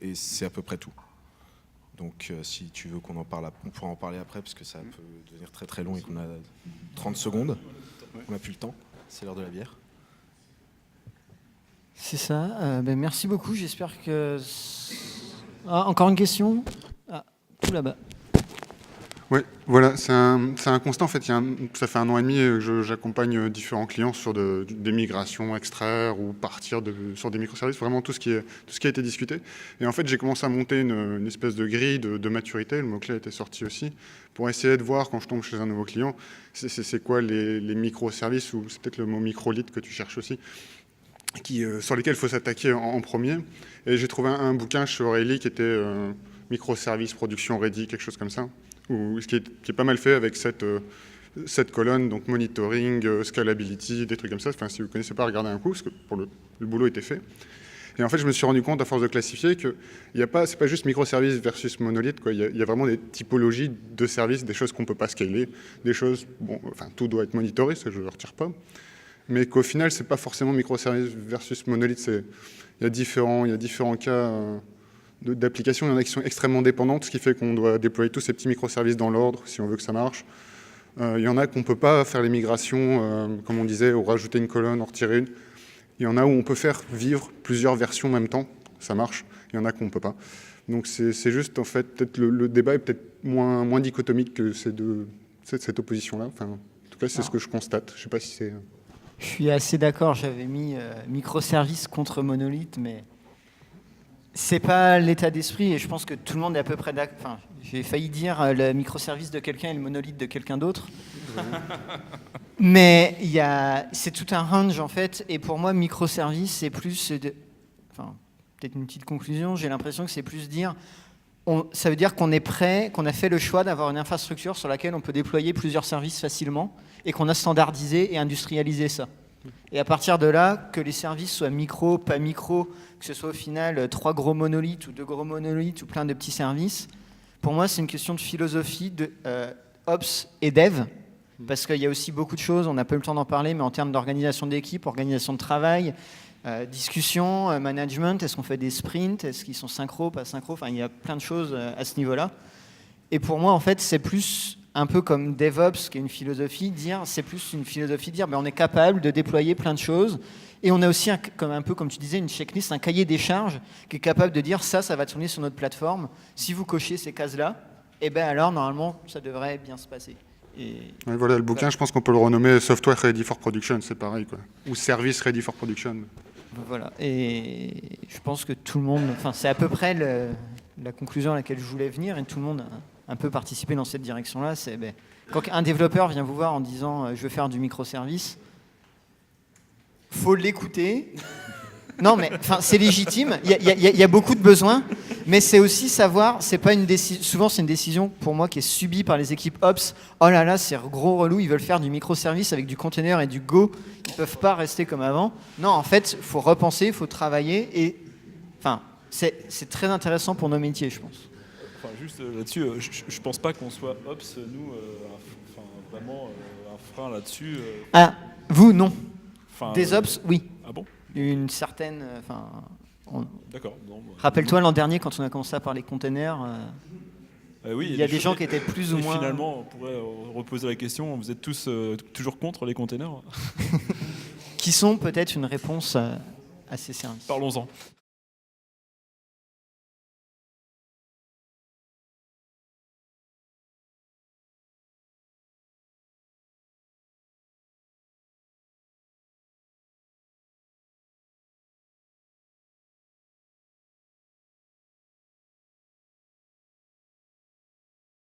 Et c'est à peu près tout. Donc si tu veux qu'on en parle, on pourra en parler après parce que ça peut devenir très très long et qu'on a 30 secondes. On n'a plus le temps, c'est l'heure de la bière. C'est ça. Merci beaucoup. J'espère que... encore une question? Tout là-bas. Oui, voilà, c'est un constat. En fait, ça fait 1 an et demi que j'accompagne différents clients sur des migrations, extraire ou partir sur des microservices, vraiment tout ce qui a été discuté. Et en fait, j'ai commencé à monter une espèce de grille de maturité, le mot-clé a été sorti aussi, pour essayer de voir, quand je tombe chez un nouveau client, c'est quoi les microservices, ou c'est peut-être le mot microlith que tu cherches aussi, sur lesquels il faut s'attaquer en premier. Et j'ai trouvé un bouquin chez O'Reilly qui était microservices, production ready, quelque chose comme ça, qui est pas mal fait avec cette colonne, donc monitoring, scalability, des trucs comme ça. Enfin, si vous ne connaissez pas, regardez un coup, parce que le boulot était fait. Et en fait, je me suis rendu compte, à force de classifier, que c'est pas juste microservices versus monolithe, quoi. Il y a vraiment des typologies de services, des choses qu'on ne peut pas scaler, des choses, bon, enfin, tout doit être monitoré, ça je ne le retire pas, mais qu'au final, c'est pas forcément microservices versus monolithe. Il y a différents cas d'applications. Il y en a qui sont extrêmement dépendantes, ce qui fait qu'on doit déployer tous ces petits microservices dans l'ordre si on veut que ça marche. Il y en a qu'on ne peut pas faire les migrations, comme on disait, ou rajouter une colonne, en retirer une. Il y en a où on peut faire vivre plusieurs versions en même temps, ça marche. Il y en a qu'on ne peut pas. Donc c'est juste, en fait, peut-être le débat est peut-être moins dichotomique que cette opposition-là. Enfin, en tout cas, c'est ce que je constate. Je ne sais pas si c'est... Je suis assez d'accord, j'avais mis microservices contre monolithe, mais c'est pas l'état d'esprit et je pense que tout le monde est à peu près d'accord. Enfin, j'ai failli dire le microservice de quelqu'un et le monolithe de quelqu'un d'autre. Mais c'est tout un range en fait, et pour moi, microservice, c'est plus... Enfin, peut-être une petite conclusion, j'ai l'impression que c'est plus dire... ça veut dire qu'on est prêt, qu'on a fait le choix d'avoir une infrastructure sur laquelle on peut déployer plusieurs services facilement et qu'on a standardisé et industrialisé ça. Et à partir de là, que les services soient micro, pas micro, que ce soit au final 3 gros monolithes ou 2 gros monolithes ou plein de petits services, pour moi, c'est une question de philosophie de Ops et Dev, parce qu'il y a aussi beaucoup de choses, on n'a pas eu le temps d'en parler, mais en termes d'organisation d'équipe, organisation de travail, discussion, management, est-ce qu'on fait des sprints, est-ce qu'ils sont synchro, pas synchro, enfin il y a plein de choses à ce niveau-là. Et pour moi, en fait, c'est plus un peu comme DevOps, qui est une philosophie, c'est plus une philosophie de dire, on est capable de déployer plein de choses, et on a aussi, un peu comme tu disais, une checklist, un cahier des charges, qui est capable de dire, ça va tourner sur notre plateforme, si vous cochez ces cases-là, et bien alors, normalement, ça devrait bien se passer. Ouais, voilà, le bouquin, je pense qu'on peut le renommer Software Ready for Production, c'est pareil, quoi. Ou Service Ready for Production. Voilà, et je pense que tout le monde, enfin c'est à peu près la conclusion à laquelle je voulais venir, et tout le monde a un peu participé dans cette direction-là. C'est quand un développeur vient vous voir en disant je veux faire du microservice, faut l'écouter. Non, mais c'est légitime. Il y a beaucoup de besoins, mais c'est aussi savoir. C'est pas une décision. Souvent, c'est une décision pour moi qui est subie par les équipes Ops. Oh là là, c'est gros relou. Ils veulent faire du microservice avec du container et du Go. Ils peuvent pas rester comme avant. Non, en fait, faut repenser, faut travailler. Et enfin, c'est très intéressant pour nos métiers, je pense. Enfin, juste là-dessus, je pense pas qu'on soit Ops, nous, vraiment un frein là-dessus. Ah, vous non. Enfin, des Ops, oui. Ah bon? Une certaine... D'accord. Rappelle-toi l'an dernier, quand on a commencé à parler containers, oui, il y a des gens qui étaient plus ou moins... Finalement, on pourrait reposer la question, vous êtes tous toujours contre les containers? Qui sont peut-être une réponse à ces services. Parlons-en.